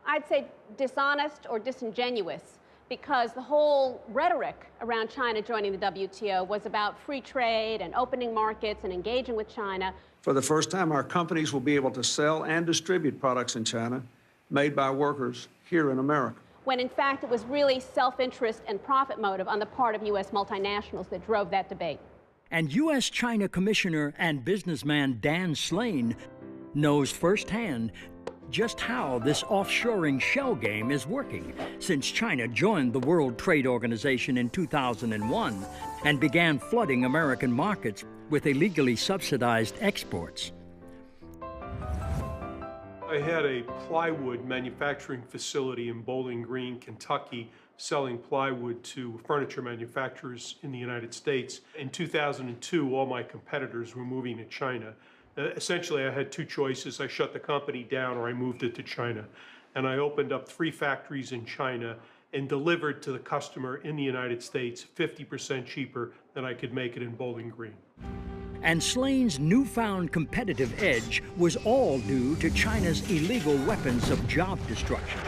I'd say, dishonest or disingenuous, because the whole rhetoric around China joining the WTO was about free trade and opening markets and engaging with China. For the first time, our companies will be able to sell and distribute products in China made by workers here in America. When in fact it was really self-interest and profit motive on the part of U.S. multinationals that drove that debate. And U.S.-China Commissioner and businessman Dan Slane knows firsthand just how this offshoring shell game is working since China joined the World Trade Organization in 2001 and began flooding American markets with illegally subsidized exports. I had a plywood manufacturing facility in Bowling Green, Kentucky, selling plywood to furniture manufacturers in the United States. In 2002, all my competitors were moving to China. Essentially, I had two choices. I shut the company down or I moved it to China. And I opened up 3 factories in China and delivered to the customer in the United States 50% cheaper than I could make it in Bowling Green. And Slane's newfound competitive edge was all due to China's illegal weapons of job destruction.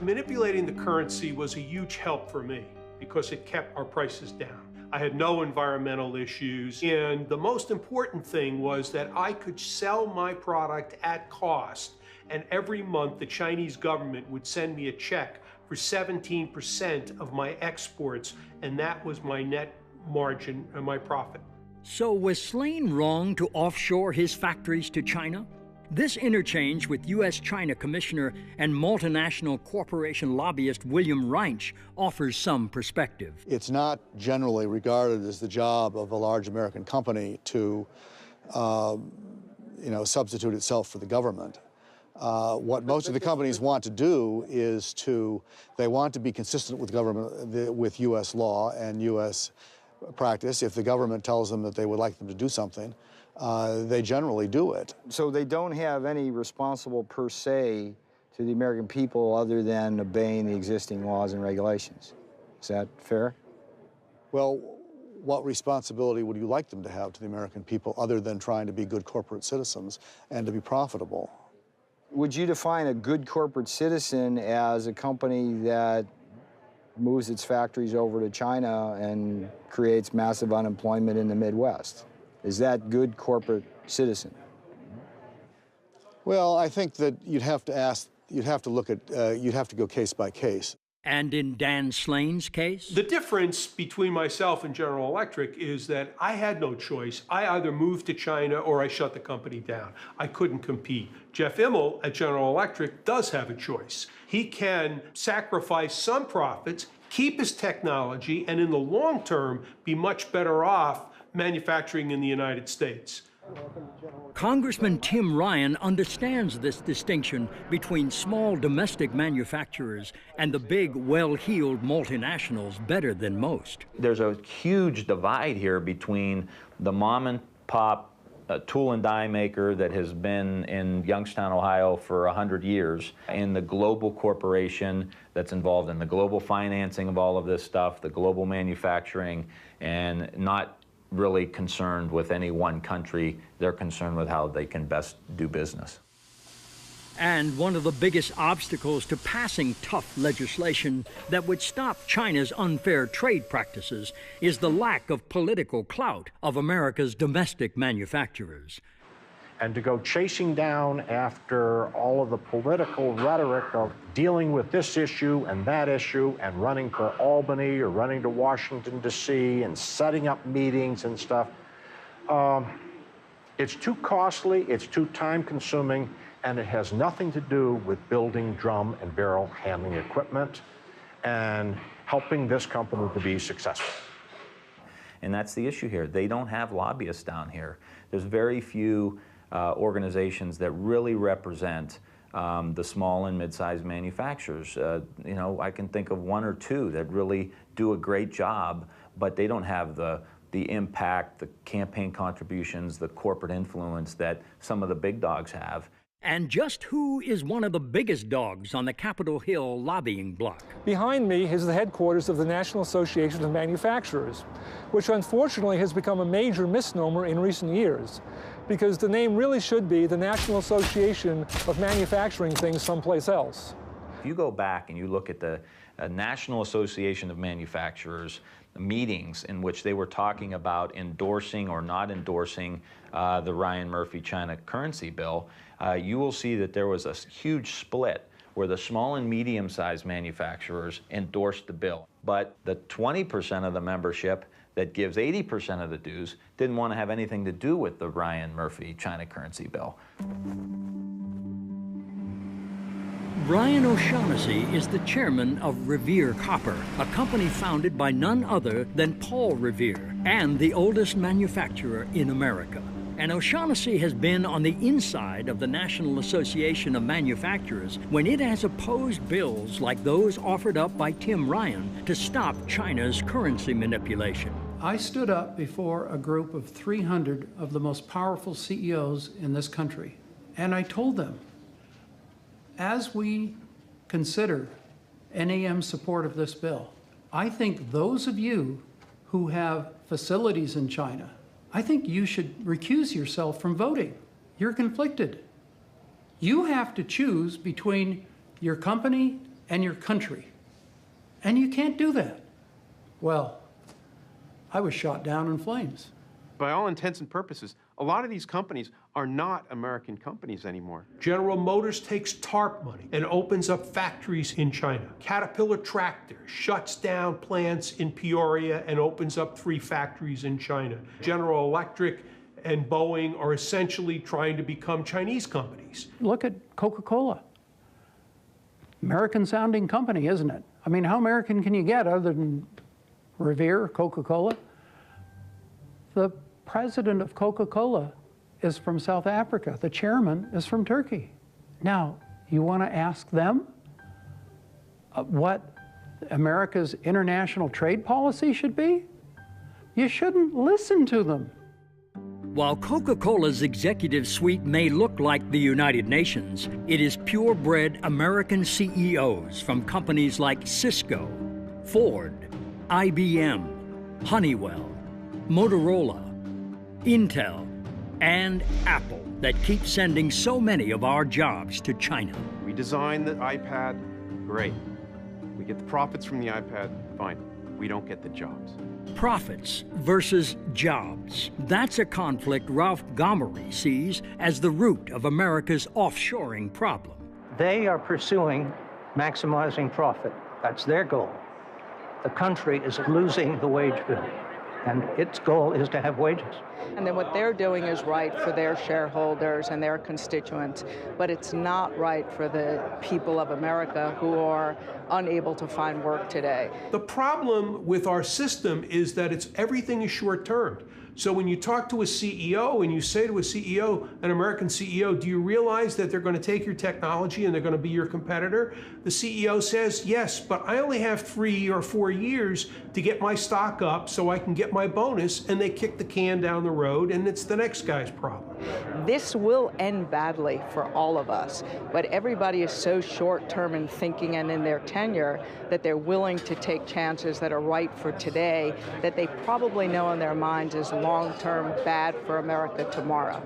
Manipulating the currency was a huge help for me because it kept our prices down. I had no environmental issues, and the most important thing was that I could sell my product at cost, and every month the Chinese government would send me a check for 17% of my exports, and that was my net margin and my profit. So was Slane wrong to offshore his factories to China? This interchange with U.S.-China Commissioner and multinational corporation lobbyist William Reinsch offers some perspective. It's not generally regarded as the job of a large American company to, substitute itself for the government. What most of the companies want to do is they want to be consistent with government, with U.S. law and U.S. practice. If the government tells them that they would like them to do something, they generally do it. So they don't have any responsible per se to the American people other than obeying the existing laws and regulations. Is that fair? Well, what responsibility would you like them to have to the American people other than trying to be good corporate citizens and to be profitable? Would you define a good corporate citizen as a company that moves its factories over to China and creates massive unemployment in the Midwest? Is that good corporate citizen? Well, I think that you'd have to go case by case. And in Dan Slane's case? The difference between myself and General Electric is that I had no choice. I either moved to China or I shut the company down. I couldn't compete. Jeff Immelt at General Electric does have a choice. He can sacrifice some profits, keep his technology, and in the long term, be much better off manufacturing in the United States. Congressman Tim Ryan understands this distinction between small domestic manufacturers and the big, well-heeled multinationals better than most. There's a huge divide here between the mom-and-pop tool and die maker that has been in Youngstown, Ohio for 100 years, and the global corporation that's involved in the global financing of all of this stuff, the global manufacturing, and not really concerned with any one country. They're concerned with how they can best do business. And one of the biggest obstacles to passing tough legislation that would stop China's unfair trade practices is the lack of political clout of America's domestic manufacturers. And to go chasing down after all of the political rhetoric of dealing with this issue and that issue and running for Albany or running to Washington, D.C. and setting up meetings and stuff, it's too costly, it's too time-consuming, and it has nothing to do with building drum and barrel handling equipment and helping this company to be successful. And that's the issue here. They don't have lobbyists down here. There's very few organizations that really represent the small and mid-sized manufacturers. You know, I can think of one or two that really do a great job, but they don't have the impact, the campaign contributions, the corporate influence that some of the big dogs have. And just who is one of the biggest dogs on the Capitol Hill lobbying block? Behind me is the headquarters of the National Association of Manufacturers, which unfortunately has become a major misnomer in recent years, because the name really should be the National Association of Manufacturing Things Someplace Else. If you go back and you look at the National Association of Manufacturers meetings in which they were talking about endorsing or not endorsing the Ryan Murphy China currency bill, you will see that there was a huge split where the small and medium-sized manufacturers endorsed the bill. But the 20% of the membership that gives 80% of the dues didn't want to have anything to do with the Ryan Murphy China currency bill. Brian O'Shaughnessy is the chairman of Revere Copper, a company founded by none other than Paul Revere, and the oldest manufacturer in America. And O'Shaughnessy has been on the inside of the National Association of Manufacturers when it has opposed bills like those offered up by Tim Ryan to stop China's currency manipulation. I stood up before a group of 300 of the most powerful CEOs in this country, and I told them, as we consider NAM's support of this bill, I think those of you who have facilities in China, I think you should recuse yourself from voting. You're conflicted. You have to choose between your company and your country, and you can't do that. Well, I was shot down in flames. By all intents and purposes, a lot of these companies are not American companies anymore. General Motors takes TARP money and opens up factories in China. Caterpillar Tractor shuts down plants in Peoria and opens up 3 factories in China. General Electric and Boeing are essentially trying to become Chinese companies. Look at Coca-Cola. American-sounding company, isn't it? I mean, how American can you get other than Revere, Coca-Cola? The president of Coca-Cola is from South Africa. The chairman is from Turkey. Now, you want to ask them what America's international trade policy should be? You shouldn't listen to them. While Coca-Cola's executive suite may look like the United Nations, it is purebred American CEOs from companies like Cisco, Ford, IBM, Honeywell, Motorola, Intel, and Apple that keep sending so many of our jobs to China. We design the iPad, great. We get the profits from the iPad, fine. We don't get the jobs. Profits versus jobs. That's a conflict Ralph Gomery sees as the root of America's offshoring problem. They are pursuing maximizing profit. That's their goal. The country is losing the wage bill, and its goal is to have wages. And then what they're doing is right for their shareholders and their constituents, but it's not right for the people of America who are unable to find work today. The problem with our system is that everything is short-term. So when you talk to a CEO and you say to a CEO, an American CEO, do you realize that they're going to take your technology and they're going to be your competitor? The CEO says, yes, but I only have 3 or 4 years to get my stock up so I can get my bonus, and they kick the can down the road, and it's the next guy's problem. This will end badly for all of us, but everybody is so short-term in thinking and in their tenure that they're willing to take chances that are right for today that they probably know in their minds is long-term bad for America tomorrow.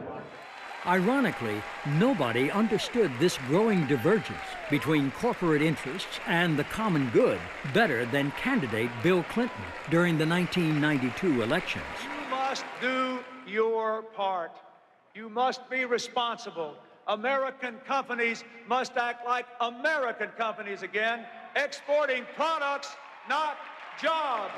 Ironically, nobody understood this growing divergence between corporate interests and the common good better than candidate Bill Clinton during the 1992 elections. You must do your part. You must be responsible. American companies must act like American companies again, exporting products, not jobs.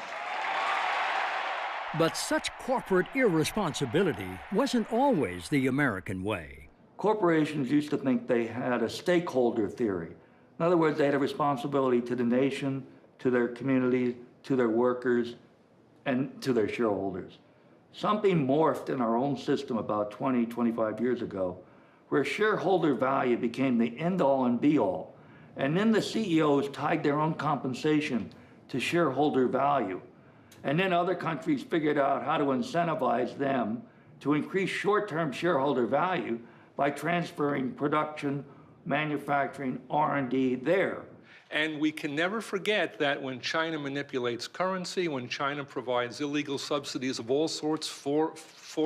But such corporate irresponsibility wasn't always the American way. Corporations used to think they had a stakeholder theory. In other words, they had a responsibility to the nation, to their community, to their workers, and to their shareholders. Something morphed in our own system about 20, 25 years ago, where shareholder value became the end-all and be-all. And then the CEOs tied their own compensation to shareholder value. And then other countries figured out how to incentivize them to increase short-term shareholder value by transferring production, manufacturing, R&D there. And we can never forget that when China manipulates currency, when China provides illegal subsidies of all sorts for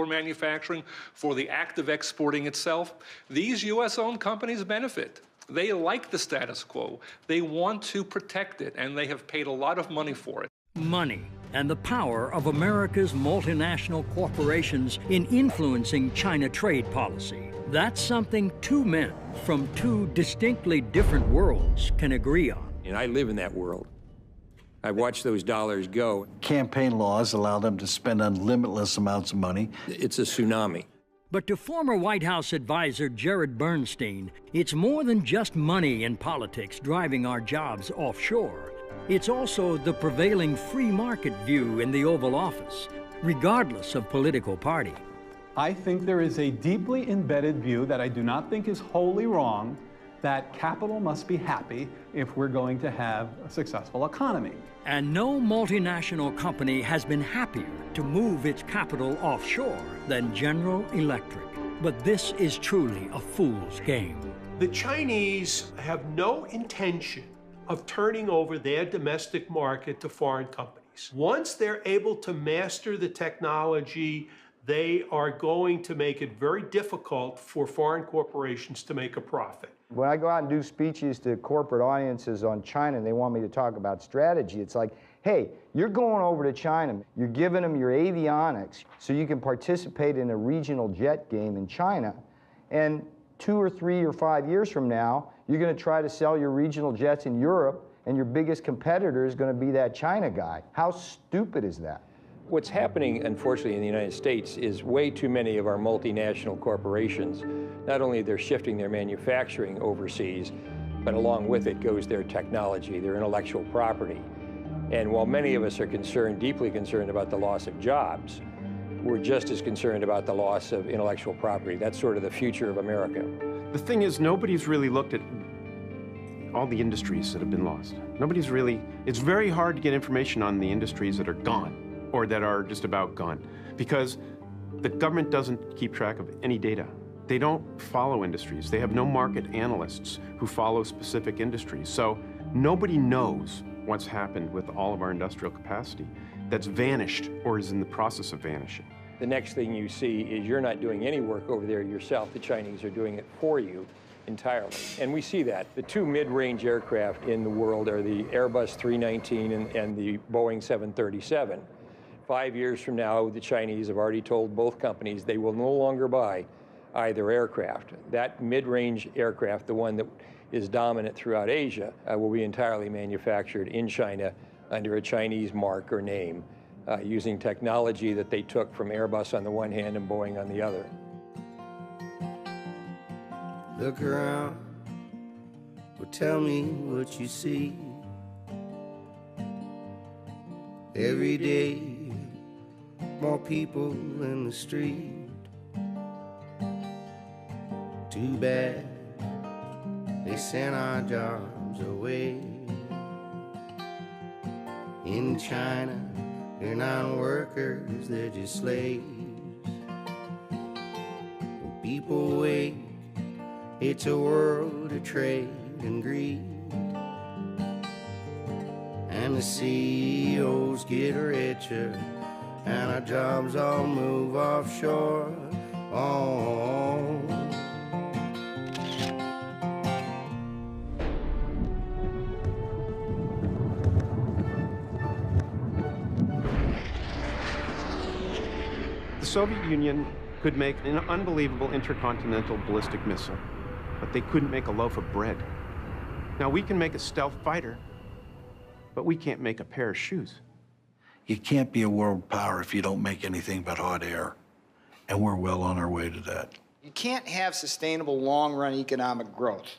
manufacturing, for the act of exporting itself, these U.S.-owned companies benefit. They like the status quo. They want to protect it, and they have paid a lot of money for it. Money and the power of America's multinational corporations in influencing China trade policy. That's something two men from two distinctly different worlds can agree on. And I live in that world. I've watched those dollars go. Campaign laws allow them to spend unlimitless amounts of money. It's a tsunami. But to former White House advisor Jared Bernstein, it's more than just money and politics driving our jobs offshore. It's also the prevailing free market view in the Oval Office, regardless of political party. I think there is a deeply embedded view that I do not think is wholly wrong, that capital must be happy if we're going to have a successful economy. And no multinational company has been happier to move its capital offshore than General Electric. But this is truly a fool's game. The Chinese have no intention of turning over their domestic market to foreign companies. Once they're able to master the technology, they are going to make it very difficult for foreign corporations to make a profit. When I go out and do speeches to corporate audiences on China and they want me to talk about strategy, it's like, hey, you're going over to China, you're giving them your avionics so you can participate in a regional jet game in China, and 2 or 3 or 5 years from now, you're going to try to sell your regional jets in Europe, and your biggest competitor is going to be that China guy. How stupid is that? What's happening, unfortunately, in the United States is way too many of our multinational corporations, not only they're shifting their manufacturing overseas, but along with it goes their technology, their intellectual property. And while many of us are deeply concerned about the loss of jobs, we're just as concerned about the loss of intellectual property. That's sort of the future of America. The thing is, nobody's really looked at all the industries that have been lost. It's very hard to get information on the industries that are gone or that are just about gone because the government doesn't keep track of any data. They don't follow industries. They have no market analysts who follow specific industries. So nobody knows what's happened with all of our industrial capacity that's vanished or is in the process of vanishing. the next thing you see is you're not doing any work over there yourself. The Chinese are doing it for you entirely. And we see that. The two mid-range aircraft in the world are the Airbus 319 and the Boeing 737. 5 years from now, the Chinese have already told both companies they will no longer buy either aircraft. That mid-range aircraft, the one that is dominant throughout Asia, will be entirely manufactured in China under a Chinese mark or name, using technology that they took from Airbus on the one hand and Boeing on the other. Look around, well, tell me what you see. Every day, more people in the street. Too bad they sent our jobs away. In China, they're not workers, they're just slaves. When people wait, it's a world of trade and greed. And the CEOs get richer, and our jobs all move offshore. Oh. The Soviet Union could make an unbelievable intercontinental ballistic missile, but they couldn't make a loaf of bread. Now, we can make a stealth fighter, but we can't make a pair of shoes. You can't be a world power if you don't make anything but hot air, and we're well on our way to that. You can't have sustainable long-run economic growth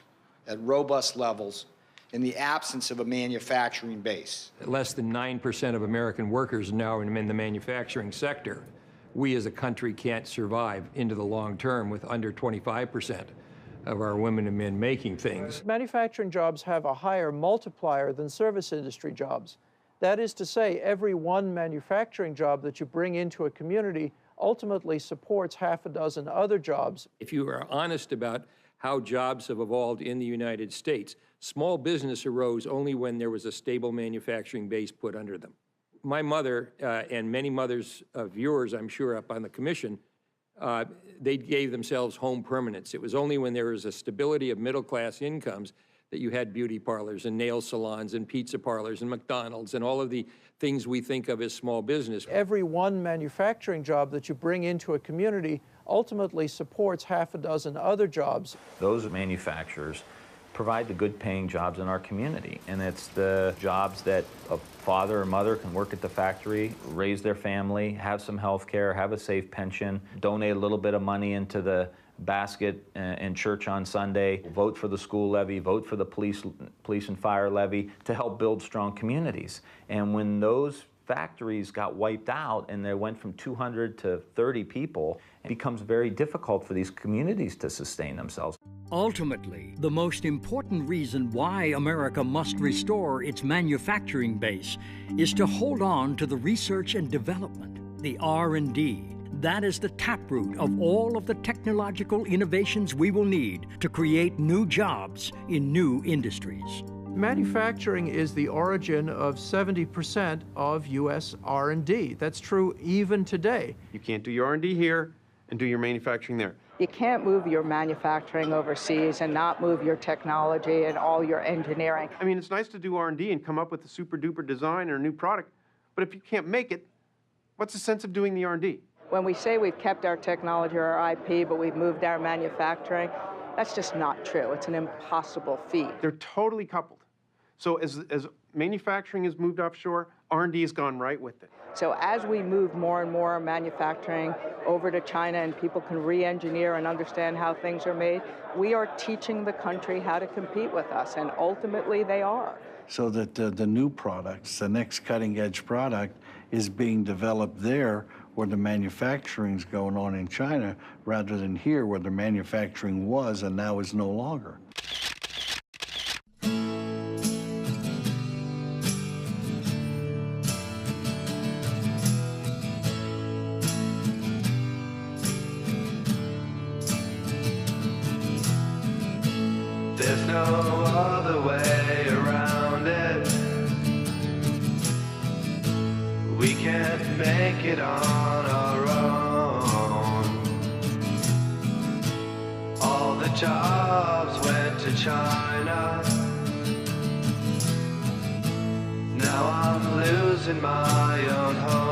at robust levels in the absence of a manufacturing base. Less than 9% of American workers now are in the manufacturing sector. We as a country can't survive into the long term with under 25% of our women and men making things. Manufacturing jobs have a higher multiplier than service industry jobs. That is to say, every one manufacturing job that you bring into a community ultimately supports half a dozen other jobs. If you are honest about how jobs have evolved in the United States, small business arose only when there was a stable manufacturing base put under them. My mother and many mothers of yours, I'm sure, up on the commission, they gave themselves home permanence. It was only when there was a stability of middle-class incomes that you had beauty parlors and nail salons and pizza parlors and McDonald's and all of the things we think of as small business. Every one manufacturing job that you bring into a community ultimately supports half a dozen other jobs. Those manufacturers provide the good-paying jobs in our community, and it's the jobs that a father or mother can work at the factory, raise their family, have some health care, have a safe pension, donate a little bit of money into the basket in church on Sunday, vote for the school levy, vote for the police and fire levy to help build strong communities. And when those factories got wiped out and they went from 200 to 30 people, it becomes very difficult for these communities to sustain themselves. Ultimately, the most important reason why America must restore its manufacturing base is to hold on to the research and development, the R&D. That is the taproot of all of the technological innovations we will need to create new jobs in new industries. Manufacturing is the origin of 70% of U.S. R&D. That's true even today. You can't do your R&D here and do your manufacturing there. You can't move your manufacturing overseas and not move your technology and all your engineering. I mean, it's nice to do R&D and come up with a super-duper design or a new product, but if you can't make it, what's the sense of doing the R&D? When we say we've kept our technology or our IP, but we've moved our manufacturing, that's just not true. It's an impossible feat. They're totally coupled. So as manufacturing has moved offshore, R&D has gone right with it. So as we move more and more manufacturing over to China and people can re-engineer and understand how things are made, we are teaching the country how to compete with us, and ultimately they are. So that the new products, the next cutting-edge product, is being developed there where the manufacturing's going on in China, rather than here where the manufacturing was and now is no longer. There's no other way around it. We can't make it on our own. jobs went to China. Now I'm losing my own home.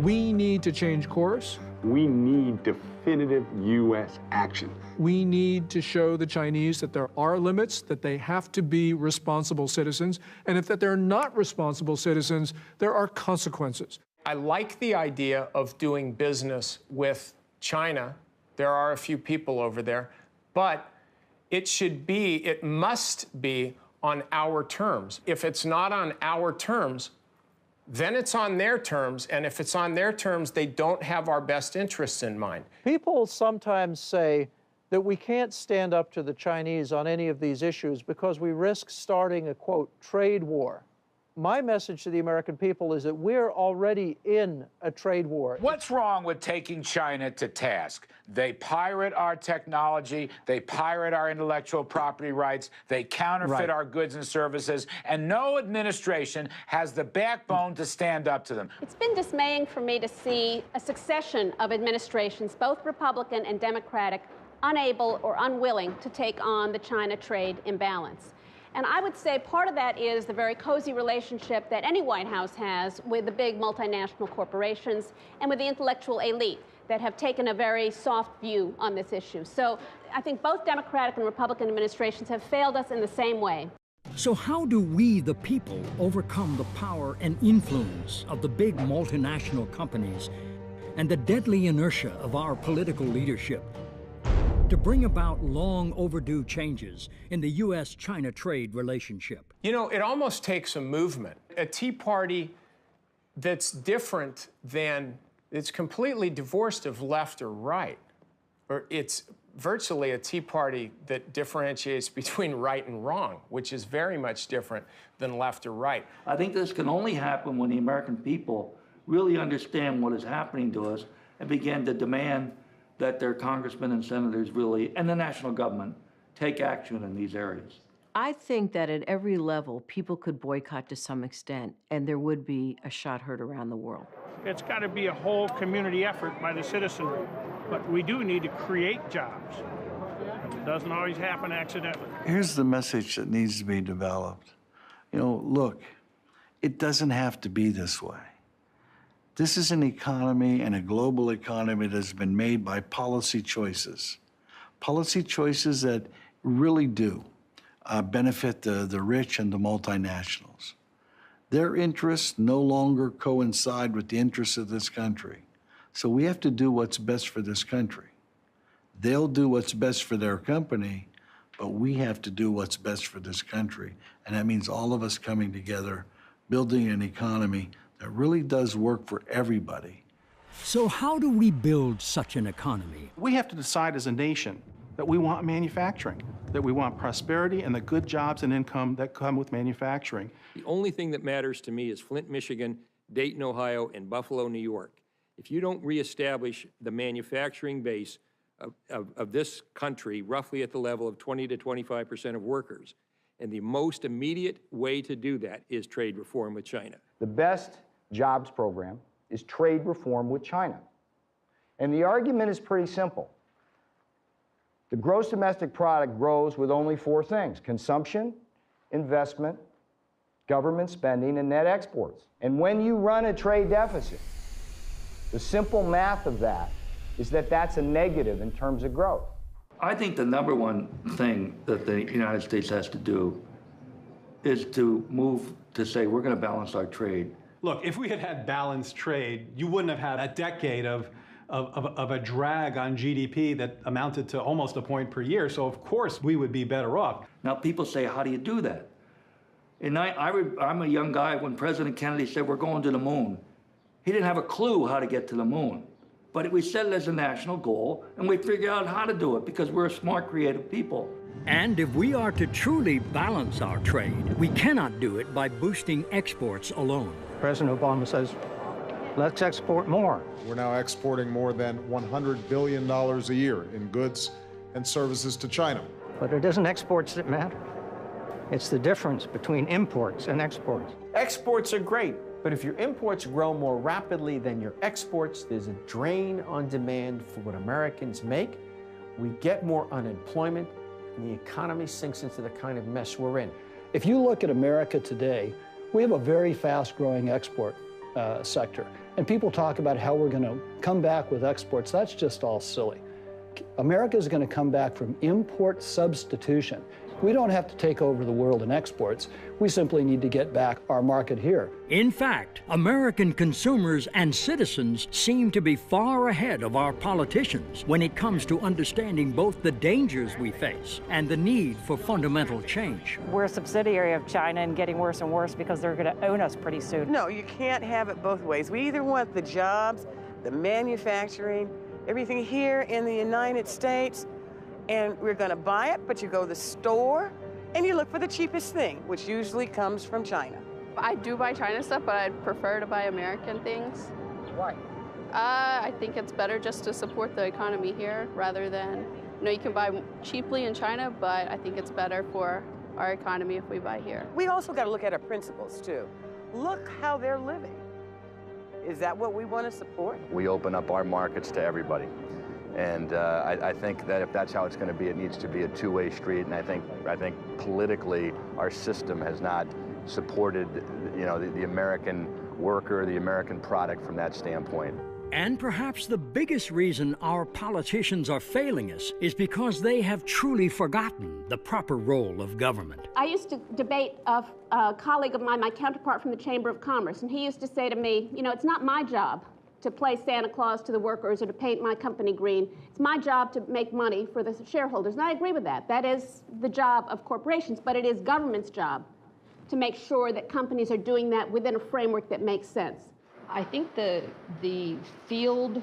We need to change course. We need definitive U.S. action. We need to show the Chinese that there are limits, that they have to be responsible citizens, and if that they're not responsible citizens, there are consequences. I like the idea of doing business with China. There are a few people over there, but it must be on our terms. If it's not on our terms, then it's on their terms, and if it's on their terms, they don't have our best interests in mind. People sometimes say that we can't stand up to the Chinese on any of these issues because we risk starting a, quote, trade war. My message to the American people is that we're already in a trade war. What's wrong with taking China to task? They pirate our technology, they pirate our intellectual property rights, they counterfeit our goods and services, and no administration has the backbone to stand up to them. It's been dismaying for me to see a succession of administrations, both Republican and Democratic, unable or unwilling to take on the China trade imbalance. And I would say part of that is the very cozy relationship that any White House has with the big multinational corporations and with the intellectual elite that have taken a very soft view on this issue. So I think both Democratic and Republican administrations have failed us in the same way. So how do we, the people, overcome the power and influence of the big multinational companies and the deadly inertia of our political leadership to bring about long overdue changes in the U.S.-China trade relationship? You know, it almost takes a movement, a Tea Party that's different than, it's completely divorced of left or right, or it's virtually a Tea Party that differentiates between right and wrong, which is very much different than left or right. I think this can only happen when the American people really understand what is happening to us and begin to demand that their congressmen and senators really, and the national government, take action in these areas. I think that at every level, people could boycott to some extent, and there would be a shot heard around the world. It's got to be a whole community effort by the citizenry, but we do need to create jobs. It doesn't always happen accidentally. Here's the message that needs to be developed. You know, look, it doesn't have to be this way. This is an economy and a global economy that has been made by policy choices that really do benefit the rich and the multinationals. Their interests no longer coincide with the interests of this country. So we have to do what's best for this country. They'll do what's best for their company, but we have to do what's best for this country. And that means all of us coming together, building an economy that really does work for everybody. So how do we build such an economy? We have to decide as a nation that we want manufacturing, that we want prosperity and the good jobs and income that come with manufacturing. The only thing that matters to me is Flint, Michigan, Dayton, Ohio, and Buffalo, New York. If you don't reestablish the manufacturing base of this country roughly at the level of 20 to 25% of workers, and the most immediate way to do that is trade reform with China. The best jobs program is trade reform with China. And the argument is pretty simple. The gross domestic product grows with only four things: consumption, investment, government spending, and net exports. And when you run a trade deficit, the simple math of that is that that's a negative in terms of growth. I think the number one thing that the United States has to do is to move to say we're going to balance our trade. Look, if we had had balanced trade, you wouldn't have had a decade of a drag on GDP that amounted to almost a point per year. So of course we would be better off. Now people say, how do you do that? And I'm a young guy when President Kennedy said we're going to the moon. He didn't have a clue how to get to the moon. But we set it as a national goal, and we figured out how to do it because we're a smart, creative people. And if we are to truly balance our trade, we cannot do it by boosting exports alone. President Obama says, let's export more. We're now exporting more than $100 billion a year in goods and services to China. But it isn't exports that matter. It's the difference between imports and exports. Exports are great, but if your imports grow more rapidly than your exports, there's a drain on demand for what Americans make. We get more unemployment, and the economy sinks into the kind of mess we're in. If you look at America today, we have a very fast-growing export sector. And people talk about how we're going to come back with exports. That's just all silly. America is going to come back from import substitution. We don't have to take over the world in exports. We simply need to get back our market here. In fact, American consumers and citizens seem to be far ahead of our politicians when it comes to understanding both the dangers we face and the need for fundamental change. We're a subsidiary of China and getting worse and worse because they're going to own us pretty soon. No, you can't have it both ways. We either want the jobs, the manufacturing, everything here in the United States, and we're going to buy it, but you go to the store and you look for the cheapest thing, which usually comes from China. I do buy China stuff, but I'd prefer to buy American things. Why? I think it's better just to support the economy here rather than, you can buy cheaply in China, but I think it's better for our economy if we buy here. We also got to look at our principles too. Look how they're living. Is that what we want to support? We open up our markets to everybody. And I think that if that's how it's going to be, it needs to be a two-way street. And I think politically, our system has not supported, the American worker, the American product from that standpoint. And perhaps the biggest reason our politicians are failing us is because they have truly forgotten the proper role of government. I used to debate a colleague of mine, my counterpart from the Chamber of Commerce, and he used to say to me, it's not my job to play Santa Claus to the workers or to paint my company green. It's my job to make money for the shareholders. And I agree with that. That is the job of corporations, but it is government's job to make sure that companies are doing that within a framework that makes sense. I think the field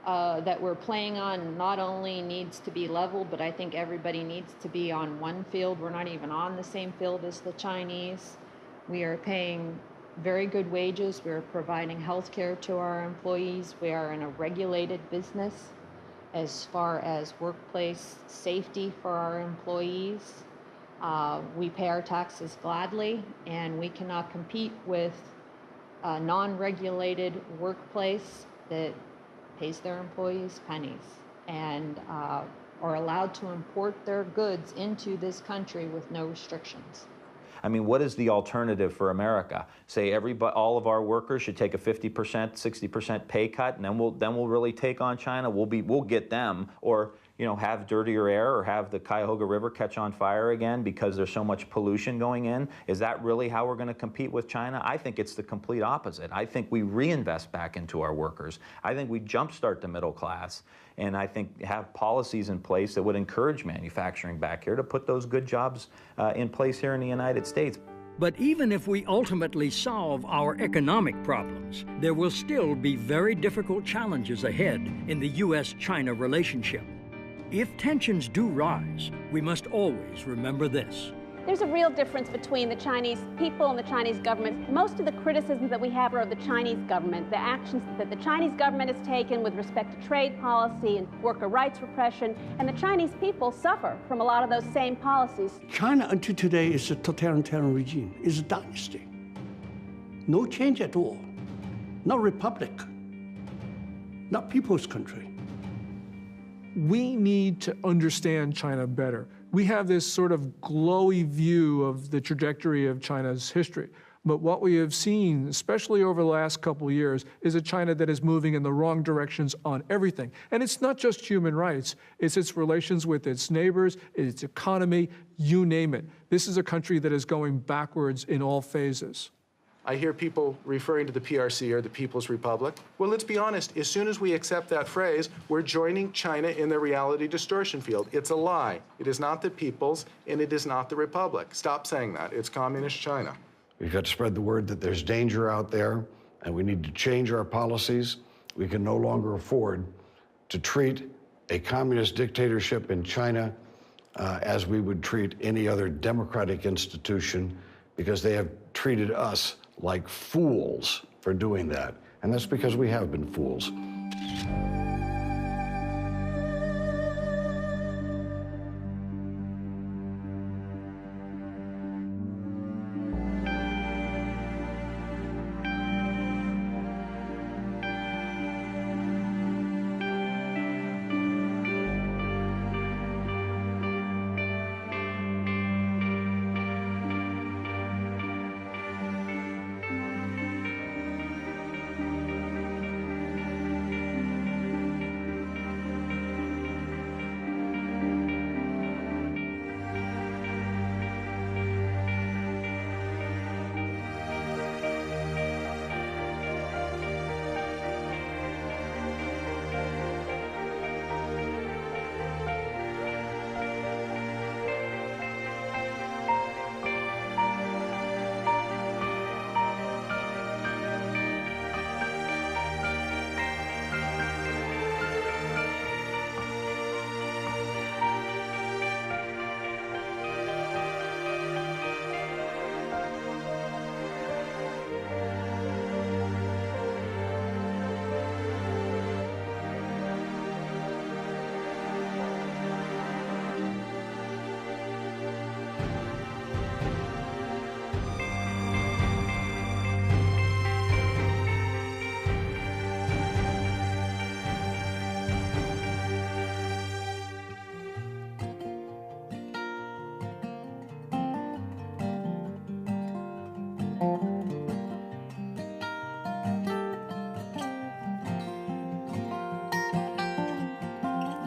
that we're playing on not only needs to be leveled, but I think everybody needs to be on one field. We're not even on the same field as the Chinese. We are paying very good wages. We're providing health care to our employees. We are in a regulated business as far as workplace safety for our employees. We pay our taxes gladly, and we cannot compete with a non-regulated workplace that pays their employees pennies and are allowed to import their goods into this country with no restrictions. I mean, what is the alternative for America? Say all of our workers should take a 50%, 60% pay cut, and then we'll really take on China. We'll get them, or have dirtier air, or have the Cuyahoga River catch on fire again because there's so much pollution going in. Is that really how we're going to compete with China? I think it's the complete opposite. I think we reinvest back into our workers. I think we jumpstart the middle class, and I think have policies in place that would encourage manufacturing back here to put those good jobs in place here in the United States. But even if we ultimately solve our economic problems, there will still be very difficult challenges ahead in the U.S.-China relationship. If tensions do rise, we must always remember this. There's a real difference between the Chinese people and the Chinese government. Most of the criticisms that we have are of the Chinese government, the actions that the Chinese government has taken with respect to trade policy and worker rights repression, and the Chinese people suffer from a lot of those same policies. China until today is a totalitarian regime, is a dynasty. No change at all. Not republic, not people's country. We need to understand China better. We have this sort of glowy view of the trajectory of China's history. But what we have seen, especially over the last couple of years, is a China that is moving in the wrong directions on everything. And it's not just human rights. It's its relations with its neighbors, its economy, you name it. This is a country that is going backwards in all phases. I hear people referring to the PRC or the People's Republic. Well, let's be honest. As soon as we accept that phrase, we're joining China in the reality distortion field. It's a lie. It is not the People's, and it is not the Republic. Stop saying that. It's Communist China. We've got to spread the word that there's danger out there, and we need to change our policies. We can no longer afford to treat a communist dictatorship in China as we would treat any other democratic institution, because they have treated us like fools for doing that. And that's because we have been fools.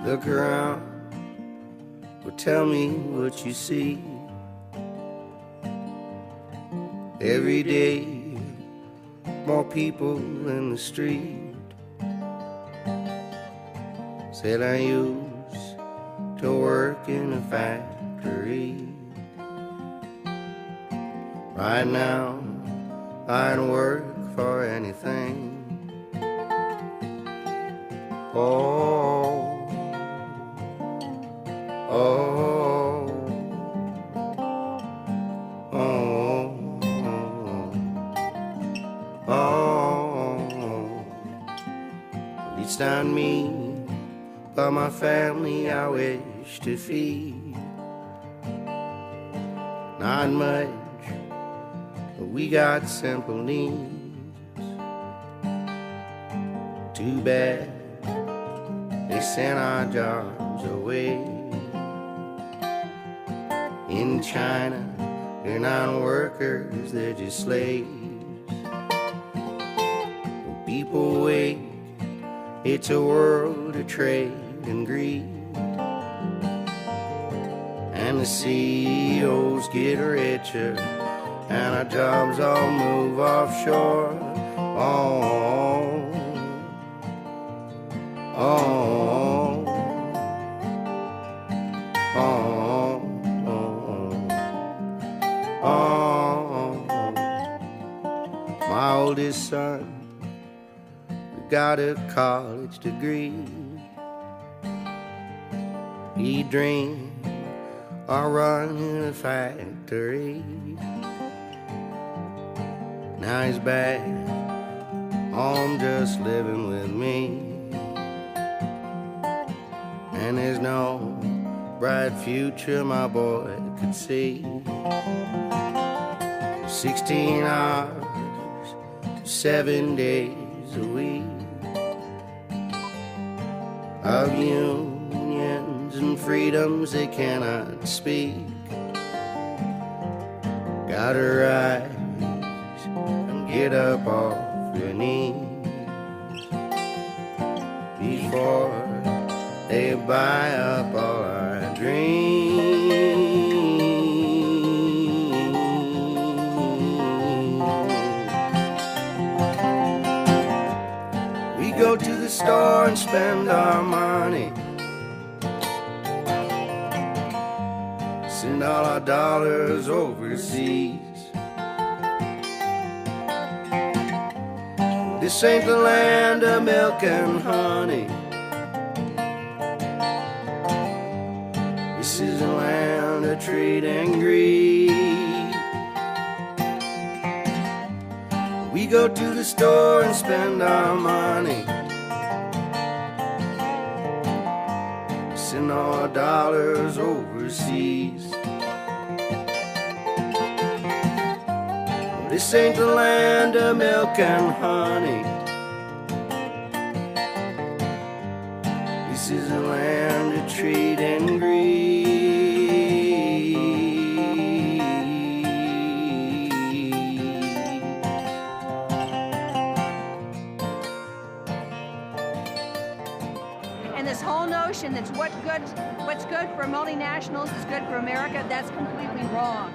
Look around, well, tell me what you see. Every day, more people in the street. Said I used to work in a factory. Right now, I'd work for anything. Oh, oh, oh, oh. At least on me, but my family I wish to feed. Not much, but we got simple needs. Too bad they sent our jobs away. In China, they're not workers, they're just slaves. When people wait, it's a world of trade and greed. And the CEOs get richer, and our jobs all move offshore. Oh, oh, oh, oh, oh. My oldest son got a college degree. He dreamed of running a factory. Now he's back home just living with me. And there's no bright future my boy could see. 16 hours, 7 days a week of unions and freedoms they cannot speak. Gotta rise and get up off your knees before they buy up all our dreams. We go to the store and spend our money, send all our dollars overseas. This ain't the land of milk and honey. This is a land of trade and greed. We go to the store and spend our money, send all our dollars overseas. This ain't the land of milk and honey. This is a land of trade and greed. And this whole notion that's what's good for multinationals is good for America, that's completely wrong.